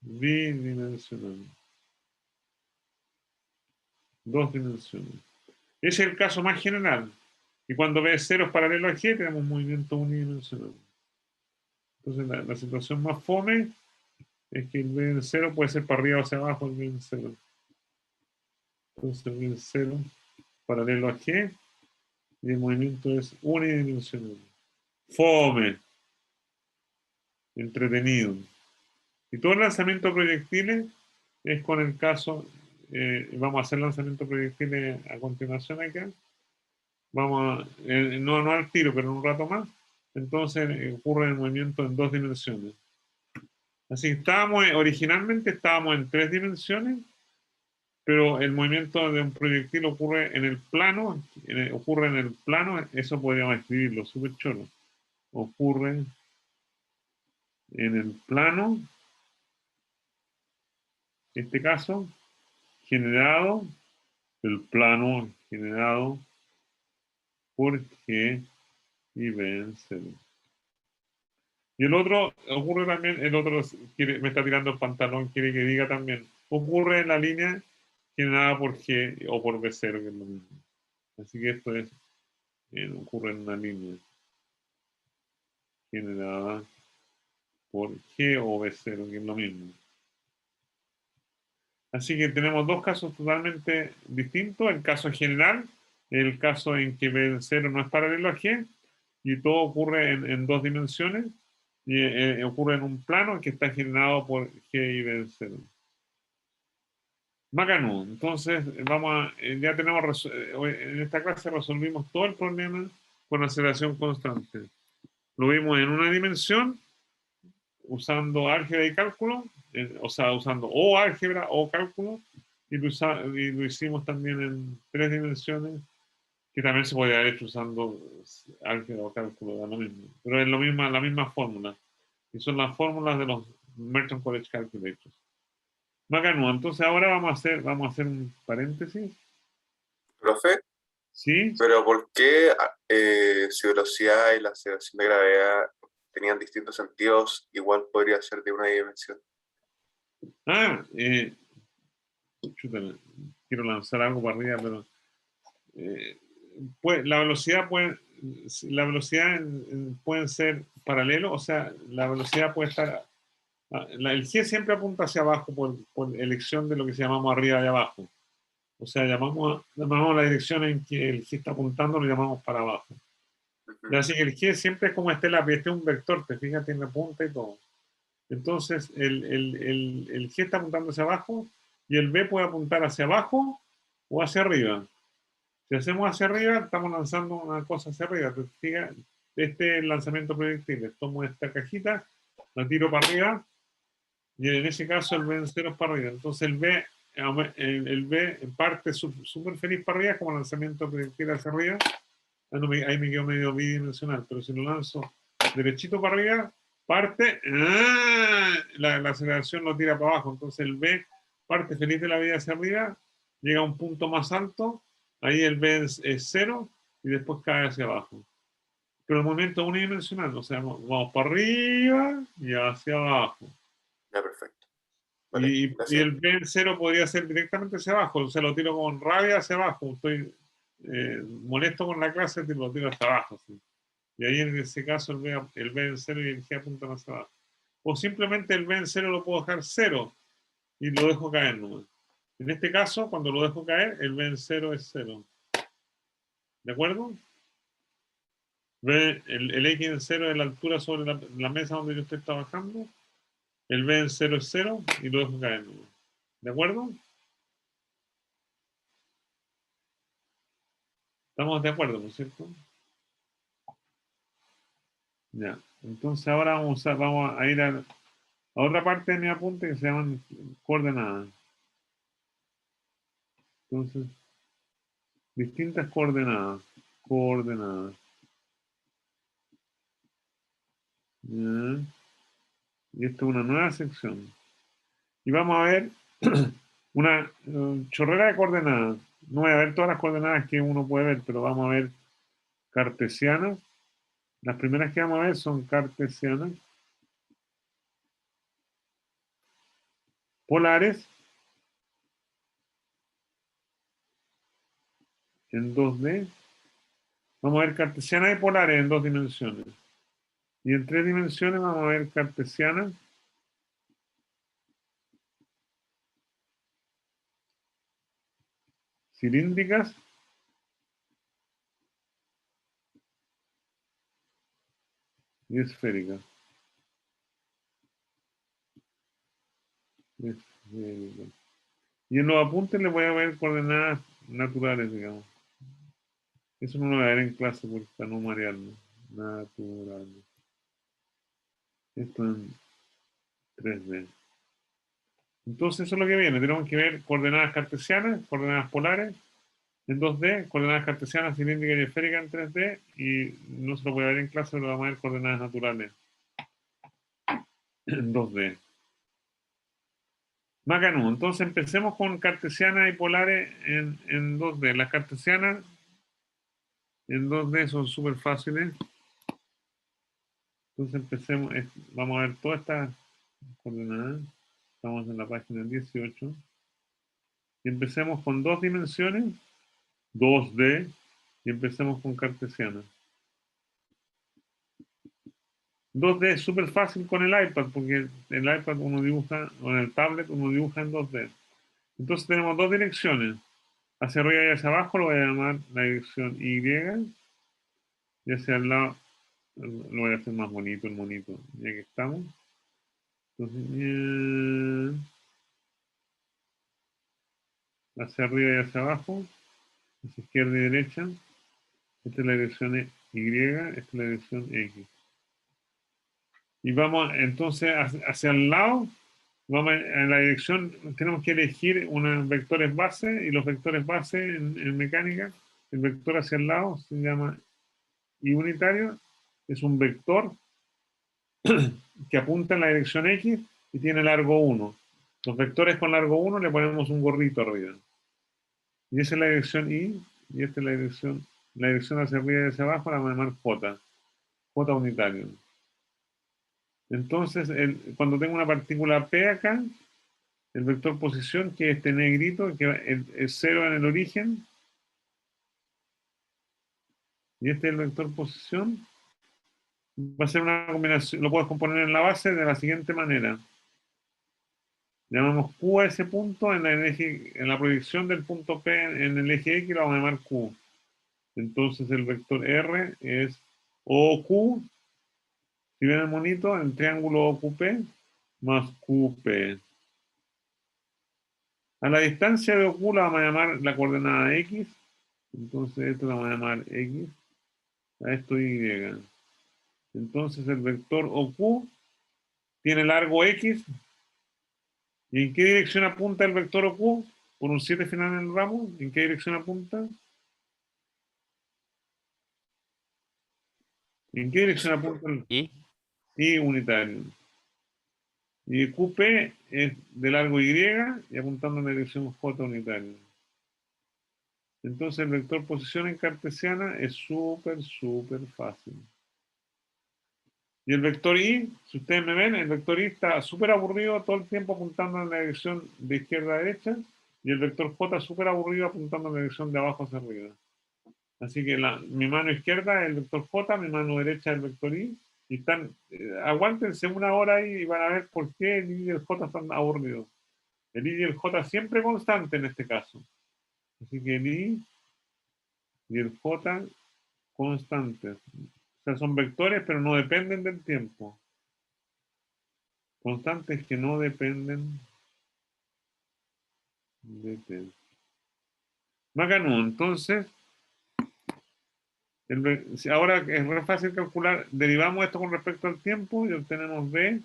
bidimensional. Dos dimensiones. Ese es el caso más general. Y cuando V0 es paralelo a G, tenemos un movimiento unidimensional. Entonces, la situación más fome es que el V0 puede ser para arriba o hacia abajo el V0. Entonces, el V0 paralelo a G y el movimiento es unidimensional. Fome. Entretenido. Y todo el lanzamiento de proyectiles es con el caso, vamos a hacer lanzamiento de proyectiles a continuación acá. Vamos no al tiro, pero en un rato más. Entonces ocurre el movimiento en dos dimensiones. Así que originalmente estábamos en 3 dimensiones, pero el movimiento de un proyectil ocurre en el plano, eso podríamos escribirlo, súper choro. Ocurre en el plano, en este caso, el plano generado por G y V en 0. Y el otro ocurre también, me está tirando el pantalón, quiere que diga también, ocurre en la línea generada por G o por V0, que es lo mismo. Así que esto ocurre en una línea generada por G o V0, que es lo mismo. Así que tenemos dos casos totalmente distintos. El caso general, el caso en que V0 no es paralelo a G, y todo ocurre en dos dimensiones, y ocurre en un plano que está generado por G y V0. Bacano. Entonces, ya tenemos, en esta clase resolvimos todo el problema con aceleración constante. Lo vimos en una dimensión, usando álgebra y cálculo, o sea, usando o álgebra o cálculo, y lo hicimos también en 3 dimensiones, que también se podría haber hecho usando álgebra o cálculo, da lo mismo. Pero es la misma fórmula. Y son las fórmulas de los Merchant College Calculators. Bacano, entonces ahora vamos a hacer un paréntesis. Profe, ¿Sí? pero ¿por qué si velocidad y la aceleración de gravedad tenían distintos sentidos, igual podría ser de una dimensión? Ah, chuta, quiero lanzar algo para arriba, pero pues, la velocidad puede ser paralelo, o sea, la velocidad puede estar, el G siempre apunta hacia abajo por elección de lo que llamamos arriba y abajo. O sea, llamamos la dirección en que el G está apuntando, lo llamamos para abajo. Así que el G siempre es como este lápiz, este es un vector, te fijas, tiene punta y todo. Entonces, el G está apuntando hacia abajo y el B puede apuntar hacia abajo o hacia arriba. Si hacemos hacia arriba, estamos lanzando una cosa hacia arriba. ¿Te fijas? Este es el lanzamiento proyectil. Tomo esta cajita, la tiro para arriba y en ese caso el B en 0 es para arriba. Entonces el B parte súper feliz para arriba como lanzamiento proyectil hacia arriba. Ahí me quedo medio bidimensional, pero si lo lanzo derechito para arriba, parte, la aceleración lo tira para abajo. Entonces el B parte feliz de la vida hacia arriba, llega a un punto más alto, ahí el B es 0 y después cae hacia abajo. Pero el movimiento es unidimensional, o sea, vamos para arriba y hacia abajo. Ya, perfecto. Vale, Y el B en 0 podría ser directamente hacia abajo, o sea, lo tiro con rabia hacia abajo. Estoy molesto con la clase, lo tiro hacia abajo. ¿Sí? Y ahí en ese caso el B en 0 y el G apuntan hacia abajo. O simplemente el B en 0 lo puedo dejar 0 y lo dejo caer nomás. En este caso, cuando lo dejo caer, el B en 0 es 0. ¿De acuerdo? El X en 0 es la altura sobre la mesa donde yo estoy trabajando. El B en 0 es 0 y lo dejo caer nomás. ¿De acuerdo? Estamos de acuerdo, ¿no es cierto? Ya. Entonces ahora vamos a ir a otra parte de mi apunte que se llaman coordenadas. Entonces, distintas coordenadas. Coordenadas. ¿Ya? Y esto es una nueva sección. Y vamos a ver una chorrera de coordenadas. No voy a ver todas las coordenadas que uno puede ver, pero vamos a ver cartesianas. Las primeras que vamos a ver son cartesianas. Polares. En 2D. Vamos a ver cartesianas y polares en 2 dimensiones. Y en 3 dimensiones vamos a ver cartesianas. Cilíndricas. Y esféricas. Y en los apuntes le voy a ver coordenadas naturales, digamos. Eso no lo voy a ver en clase porque está no marearme. Naturales. Esto en 3D. Entonces eso es lo que viene. Tenemos que ver coordenadas cartesianas, coordenadas polares en 2D, coordenadas cartesianas, cilíndricas y esféricas en 3D, y no se lo voy a ver en clase, pero vamos a ver coordenadas naturales en 2D. Bacano. Entonces empecemos con cartesianas y polares en 2D. Las cartesianas en 2D son súper fáciles. Entonces empecemos, vamos a ver todas estas coordenadas. Estamos en la página 18. Y empecemos con 2 dimensiones, 2D, y empecemos con cartesianas. 2D es súper fácil con el iPad, porque el iPad uno dibuja, o en el tablet uno dibuja en 2D. Entonces tenemos 2 direcciones. Hacia arriba y hacia abajo lo voy a llamar la dirección Y. Y hacia el lado lo voy a hacer más bonito, el monito. Ya que estamos. Entonces, hacia arriba y hacia abajo. Hacia izquierda y derecha. Esta es la dirección Y, esta es la dirección X. Y vamos entonces hacia el lado. Vamos en la dirección, tenemos que elegir unos vectores base, y los vectores base en mecánica el vector hacia el lado se llama I unitario, es un vector que apunta en la dirección X y tiene largo 1. Los vectores con largo 1 le ponemos un gorrito arriba. Y esa es la dirección I, y esta es la dirección hacia arriba y hacia abajo la vamos a llamar J, J unitario. Entonces, cuando tengo una partícula P acá, el vector posición, que es este negrito, que es 0 en el origen, y este es el vector posición, va a ser una combinación, lo puedes componer en la base de la siguiente manera. Llamamos Q a ese punto en la proyección del punto P en el eje X, lo vamos a llamar Q. Entonces el vector R es OQ, si ven el monito, el triángulo OQP más QP. A la distancia de OQ la vamos a llamar la coordenada X, entonces esto lo vamos a llamar X, a esto Y. Entonces el vector OQ tiene largo X. ¿Y en qué dirección apunta el vector OQ? Por un 7 final en el ramo. ¿En qué dirección apunta? ¿En qué dirección apunta el ¿Y? I unitario? Y QP es de largo Y y apuntando en la dirección J unitaria. Entonces el vector posición en cartesiana es súper fácil. Y el vector I, si ustedes me ven, el vector I está súper aburrido todo el tiempo apuntando en la dirección de izquierda a derecha, y el vector J súper aburrido apuntando en la dirección de abajo hacia arriba. Así que mi mano izquierda es el vector J, mi mano derecha es el vector I, y aguántense una hora ahí y van a ver por qué el I y el J están aburridos. El I y el J siempre constante en este caso. Así que el I y el J constantes. O sea, son vectores, pero no dependen del tiempo. Constantes que no dependen de tiempo. Bacano, entonces, ahora es muy fácil calcular, derivamos esto con respecto al tiempo y obtenemos B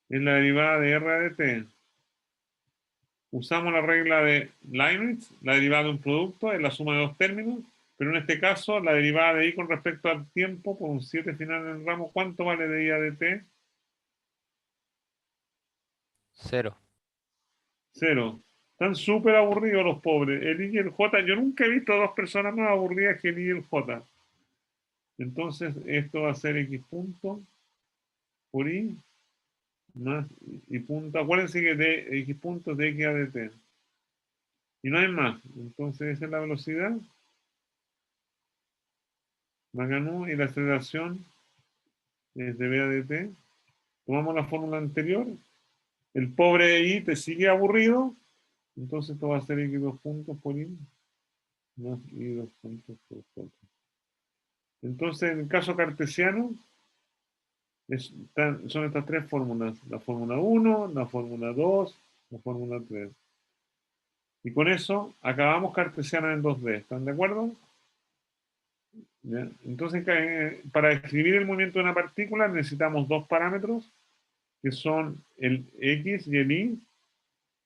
en la derivada de R de T. Usamos la regla de Leibniz, la derivada de un producto es la suma de dos términos, pero en este caso la derivada de I con respecto al tiempo por un 7 final en el ramo, ¿cuánto vale de I a de T? 0. 0. Están súper aburridos los pobres. El I y el J, yo nunca he visto a dos personas más aburridas que el I y el J. Entonces, esto va a ser X punto por I más Y punto. Acuérdense que de X punto es de X a de T. Y no hay más. Entonces, esa es la velocidad. Maganú, y la aceleración es de V a de T. Tomamos la fórmula anterior. El pobre I te sigue aburrido. Entonces, esto va a ser X2 puntos por I más Y2 puntos por J. Entonces, en el caso cartesiano, son estas tres fórmulas. La fórmula 1, la fórmula 2, la fórmula 3. Y con eso acabamos cartesiana en 2D. ¿Están de acuerdo? ¿Ya? Entonces, para describir el movimiento de una partícula necesitamos dos parámetros, que son el X y el Y,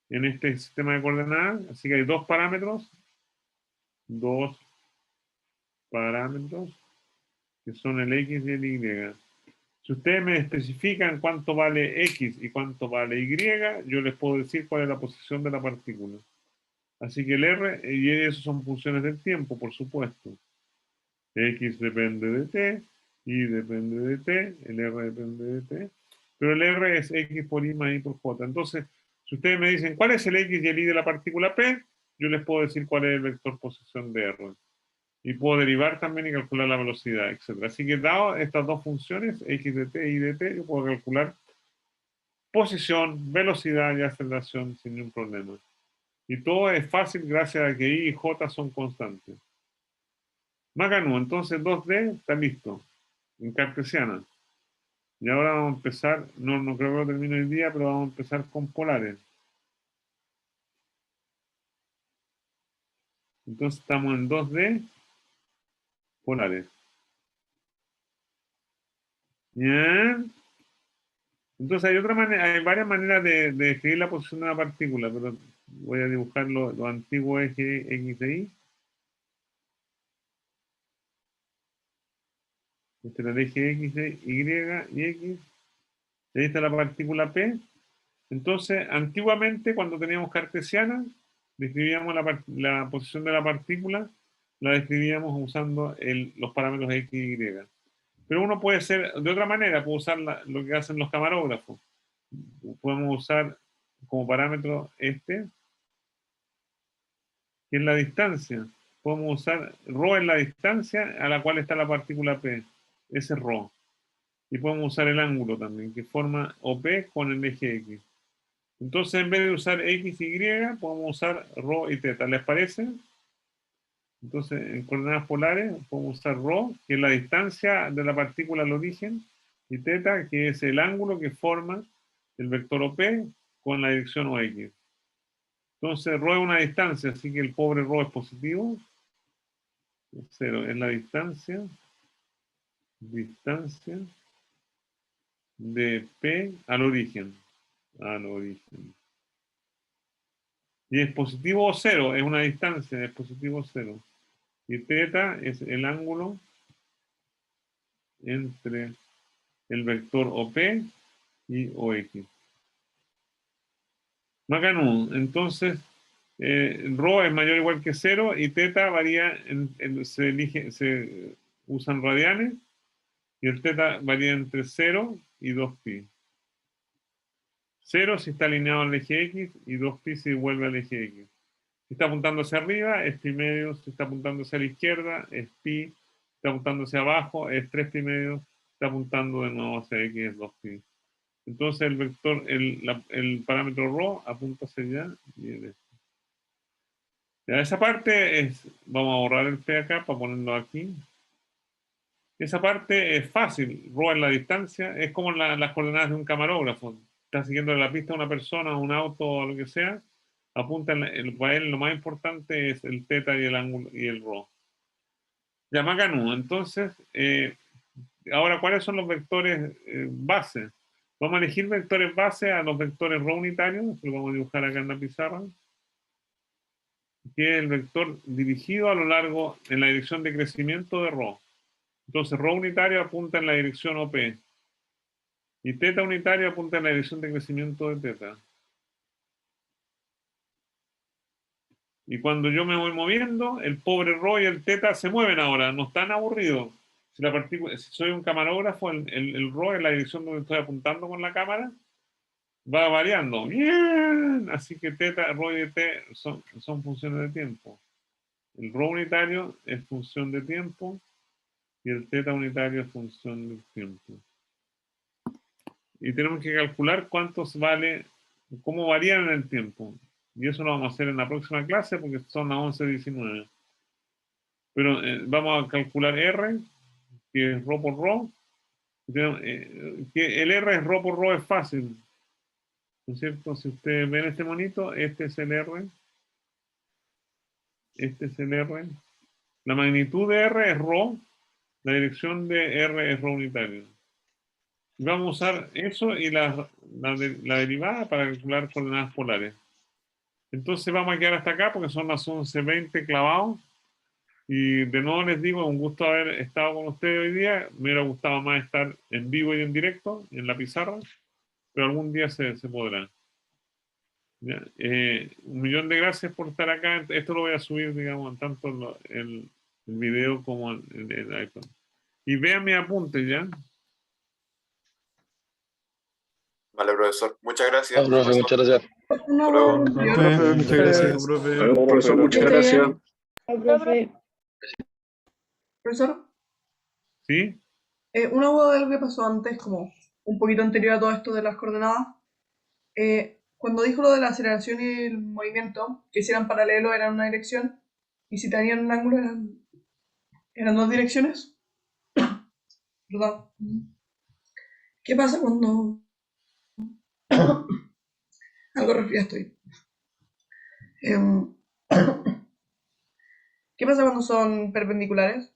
en este sistema de coordenadas. Así que hay dos parámetros, que son el X y el Y. Si ustedes me especifican cuánto vale X y cuánto vale Y, yo les puedo decir cuál es la posición de la partícula. Así que el R y eso son funciones del tiempo, por supuesto. X depende de T, Y depende de T, el R depende de T, pero el R es X por Y más Y por J. Entonces, si ustedes me dicen cuál es el X y el Y de la partícula P, yo les puedo decir cuál es el vector posición de R. Y puedo derivar también y calcular la velocidad, etc. Así que dado estas dos funciones, X de T y Y de T, yo puedo calcular posición, velocidad y aceleración sin ningún problema. Y todo es fácil gracias a que I y J son constantes. Maganú, entonces 2D está listo, en cartesiana. Y ahora vamos a empezar, no creo que lo termine hoy día, pero vamos a empezar con polares. Entonces estamos en 2D, polares. ¿Ya? Entonces hay varias maneras de describir la posición de una partícula, pero voy a dibujar los antiguos ejes X e Y. Este es el eje X, Y y X. Y ahí está la partícula P. Entonces, antiguamente, cuando teníamos cartesiana, describíamos la posición de la partícula, la describíamos usando los parámetros X y Y. Pero uno puede ser de otra manera, puede usar lo que hacen los camarógrafos. Podemos usar como parámetro que es la distancia. Podemos usar ρ en la distancia a la cual está la partícula P. Ese es ρ. Y podemos usar el ángulo también, que forma OP con el eje X. Entonces, en vez de usar X y Y, podemos usar ρ y θ. ¿Les parece? Entonces, en coordenadas polares, podemos usar ρ, que es la distancia de la partícula al origen, y θ, que es el ángulo que forma el vector OP con la dirección OX. Entonces, ρ es una distancia, así que el pobre ρ es positivo. 0 es la distancia de P al origen. Y es positivo o 0, es una distancia, es positivo 0. Y θ es el ángulo entre el vector OP y OX. Macanudo. Entonces, ρ es mayor o igual que 0 y θ varía, se usan radianes y el θ varía entre 0 y 2pi. 0 si está alineado al eje X y 2pi si vuelve al eje X. Si está apuntando hacia arriba es pi medio, si está apuntando hacia la izquierda es pi, si está apuntando hacia abajo es 3 pi medio, si está apuntando de nuevo hacia X es 2pi. Entonces el vector, el parámetro ρ apunta hacia allá y es este. Ya, esa parte vamos a borrar el P acá para ponerlo aquí. Esa parte es fácil, ρ en la distancia, es como las coordenadas de un camarógrafo. Está siguiendo la pista a una persona, un auto o lo que sea, apunta para él lo más importante es el θ y el ángulo y el ρ. Ya, Macanudo. Entonces, ahora, ¿cuáles son los vectores base? Vamos a elegir vectores base a los vectores ρ unitarios, que lo vamos a dibujar acá en la pizarra, que es el vector dirigido a lo largo en la dirección de crecimiento de ρ. Entonces, ρ unitario apunta en la dirección OP. Y θ unitario apunta en la dirección de crecimiento de θ. Y cuando yo me voy moviendo, el pobre ρ y el θ se mueven ahora, no están aburridos. Si soy un camarógrafo, el ρ en la dirección donde estoy apuntando con la cámara va variando. Bien. Así que θ, ρ y t son funciones de tiempo. El ρ unitario es función de tiempo y el θ unitario es función del tiempo. Y tenemos que calcular cuántos vale, cómo varían en el tiempo. Y eso lo vamos a hacer en la próxima clase porque son las 11:19. Pero vamos a calcular R, que es ρ por ρ. Que el R es ρ por ρ es fácil. ¿No es cierto? Si ustedes ven este monito, este es el R. Este es el R. La magnitud de R es ρ. La dirección de R es ρ unitario. Vamos a usar eso y la derivada para calcular coordenadas polares. Entonces vamos a quedar hasta acá porque son las 11:20 clavados. Y de nuevo les digo, un gusto haber estado con ustedes hoy día. Me hubiera gustado más estar en vivo y en directo, en la pizarra, pero algún día se podrá. ¿Ya? 1.000.000 de gracias por estar acá. Esto lo voy a subir, digamos, tanto el video como el iPad. Y vean mi apunte, ¿ya? Vale, profesor. Muchas gracias. No, profe, muchas gracias. Una luego. duda, Muchas gracias, profe. Profesor, muchas gracias. profesor, ¿Sí? una duda de lo que pasó antes, como un poquito anterior a todo esto de las coordenadas. Cuando dijo lo de la aceleración y el movimiento, que si eran paralelos eran una dirección, y si tenían un ángulo eran dos direcciones. ¿Verdad? ¿Qué pasa cuando... Algo resfriado estoy. ¿Qué pasa cuando son perpendiculares?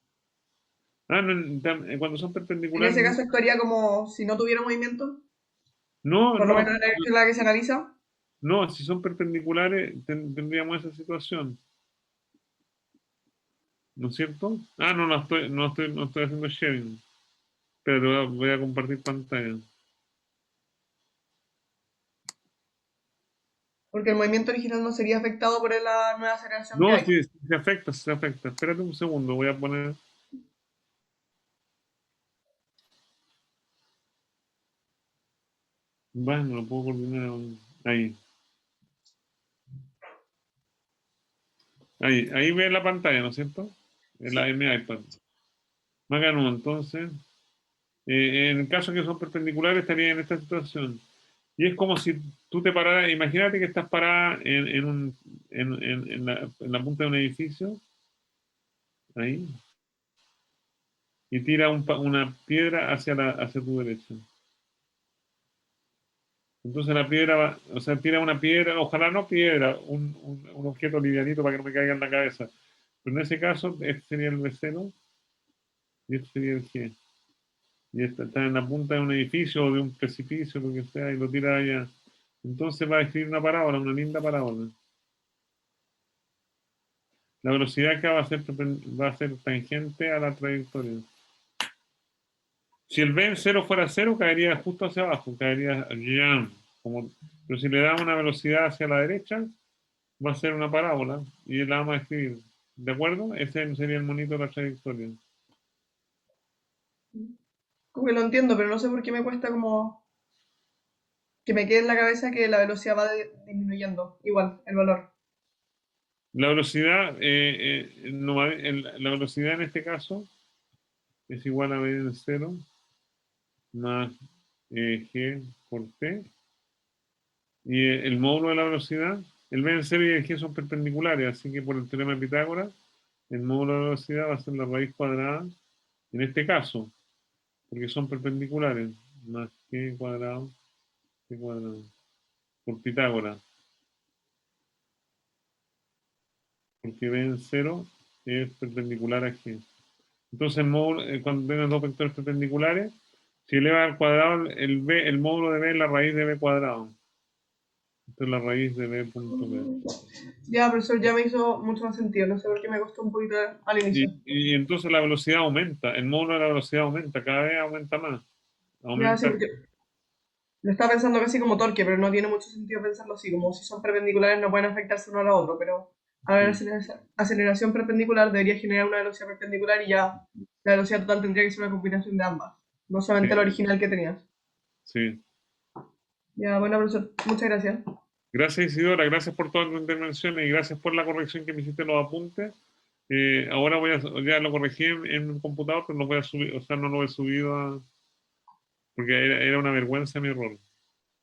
Cuando son En perpendiculares. ese caso actuaría como si no tuviera movimiento, No, por lo no, menos en la dirección en la que se analiza. no, si son perpendiculares tendríamos esa situación. ¿No es cierto? No estoy haciendo sharing. Pero voy a compartir pantalla. Porque el movimiento original no sería afectado por la nueva aceleración que No, hay. sí, se afecta, se afecta. Espérate un segundo, voy a poner. Bueno, lo puedo coordinar. Ahí. Ahí ve la pantalla, ¿no es cierto? En mi iPad. Mágano, entonces. En el caso que son perpendiculares, estaría en esta situación. Y es como si tú te pararas, imagínate que estás parada en la punta de un edificio, ahí, y tira una piedra hacia tu derecha. Entonces la piedra va, o sea, tira una piedra, ojalá no piedra, un objeto livianito para que no me caiga en la cabeza. Pero en ese caso, este sería el B0 y este sería el G. Y está en la punta de un edificio o de un precipicio, lo que sea, y lo tira allá. Entonces va a escribir una parábola, una linda parábola. La velocidad acá va a ser tangente a la trayectoria. Si el B en 0 fuera 0, caería justo hacia abajo, caería ya, pero si le damos una velocidad hacia la derecha, va a ser una parábola y la vamos a escribir. ¿De acuerdo? Ese sería el monito de la trayectoria. Como que lo entiendo, pero no sé por qué me cuesta como que me quede en la cabeza que la velocidad va disminuyendo. Igual, el valor. La velocidad, la velocidad en este caso es igual a B en 0 más G por T. Y el módulo de la velocidad, el B en 0 y el G son perpendiculares, así que por el teorema de Pitágoras, el módulo de la velocidad va a ser la raíz cuadrada, en este caso, porque son perpendiculares, más G cuadrado, por Pitágoras. Porque B en 0 es perpendicular a G. Entonces, cuando tienes dos vectores perpendiculares, si eleva al cuadrado, el módulo de B es la raíz de B cuadrado. Esta es la raíz de B punto B. Ya, profesor, ya me hizo mucho más sentido. No sé por qué me costó un poquito al inicio. Y entonces la velocidad aumenta, el módulo de la velocidad aumenta, cada vez aumenta más. Ya, sí, Aumenta. porque lo estaba pensando casi como torque, pero no tiene mucho sentido pensarlo así. Como si son perpendiculares no pueden afectarse uno a la otro, pero a ver, aceleración perpendicular debería generar una velocidad perpendicular y ya la velocidad total tendría que ser una combinación de ambas. No solamente la Sí, original que tenías. sí. Ya, bueno, profesor, muchas gracias. Gracias Isidora, gracias por todas tus intervenciones y gracias por la corrección que me hiciste en los apuntes. Ahora ya lo corregí en un computador, pero no voy a subir, o sea, no lo he subido porque era una vergüenza mi error.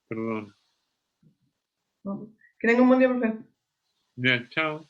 Perdón. Que tenga un buen día, profesor. Ya, chao.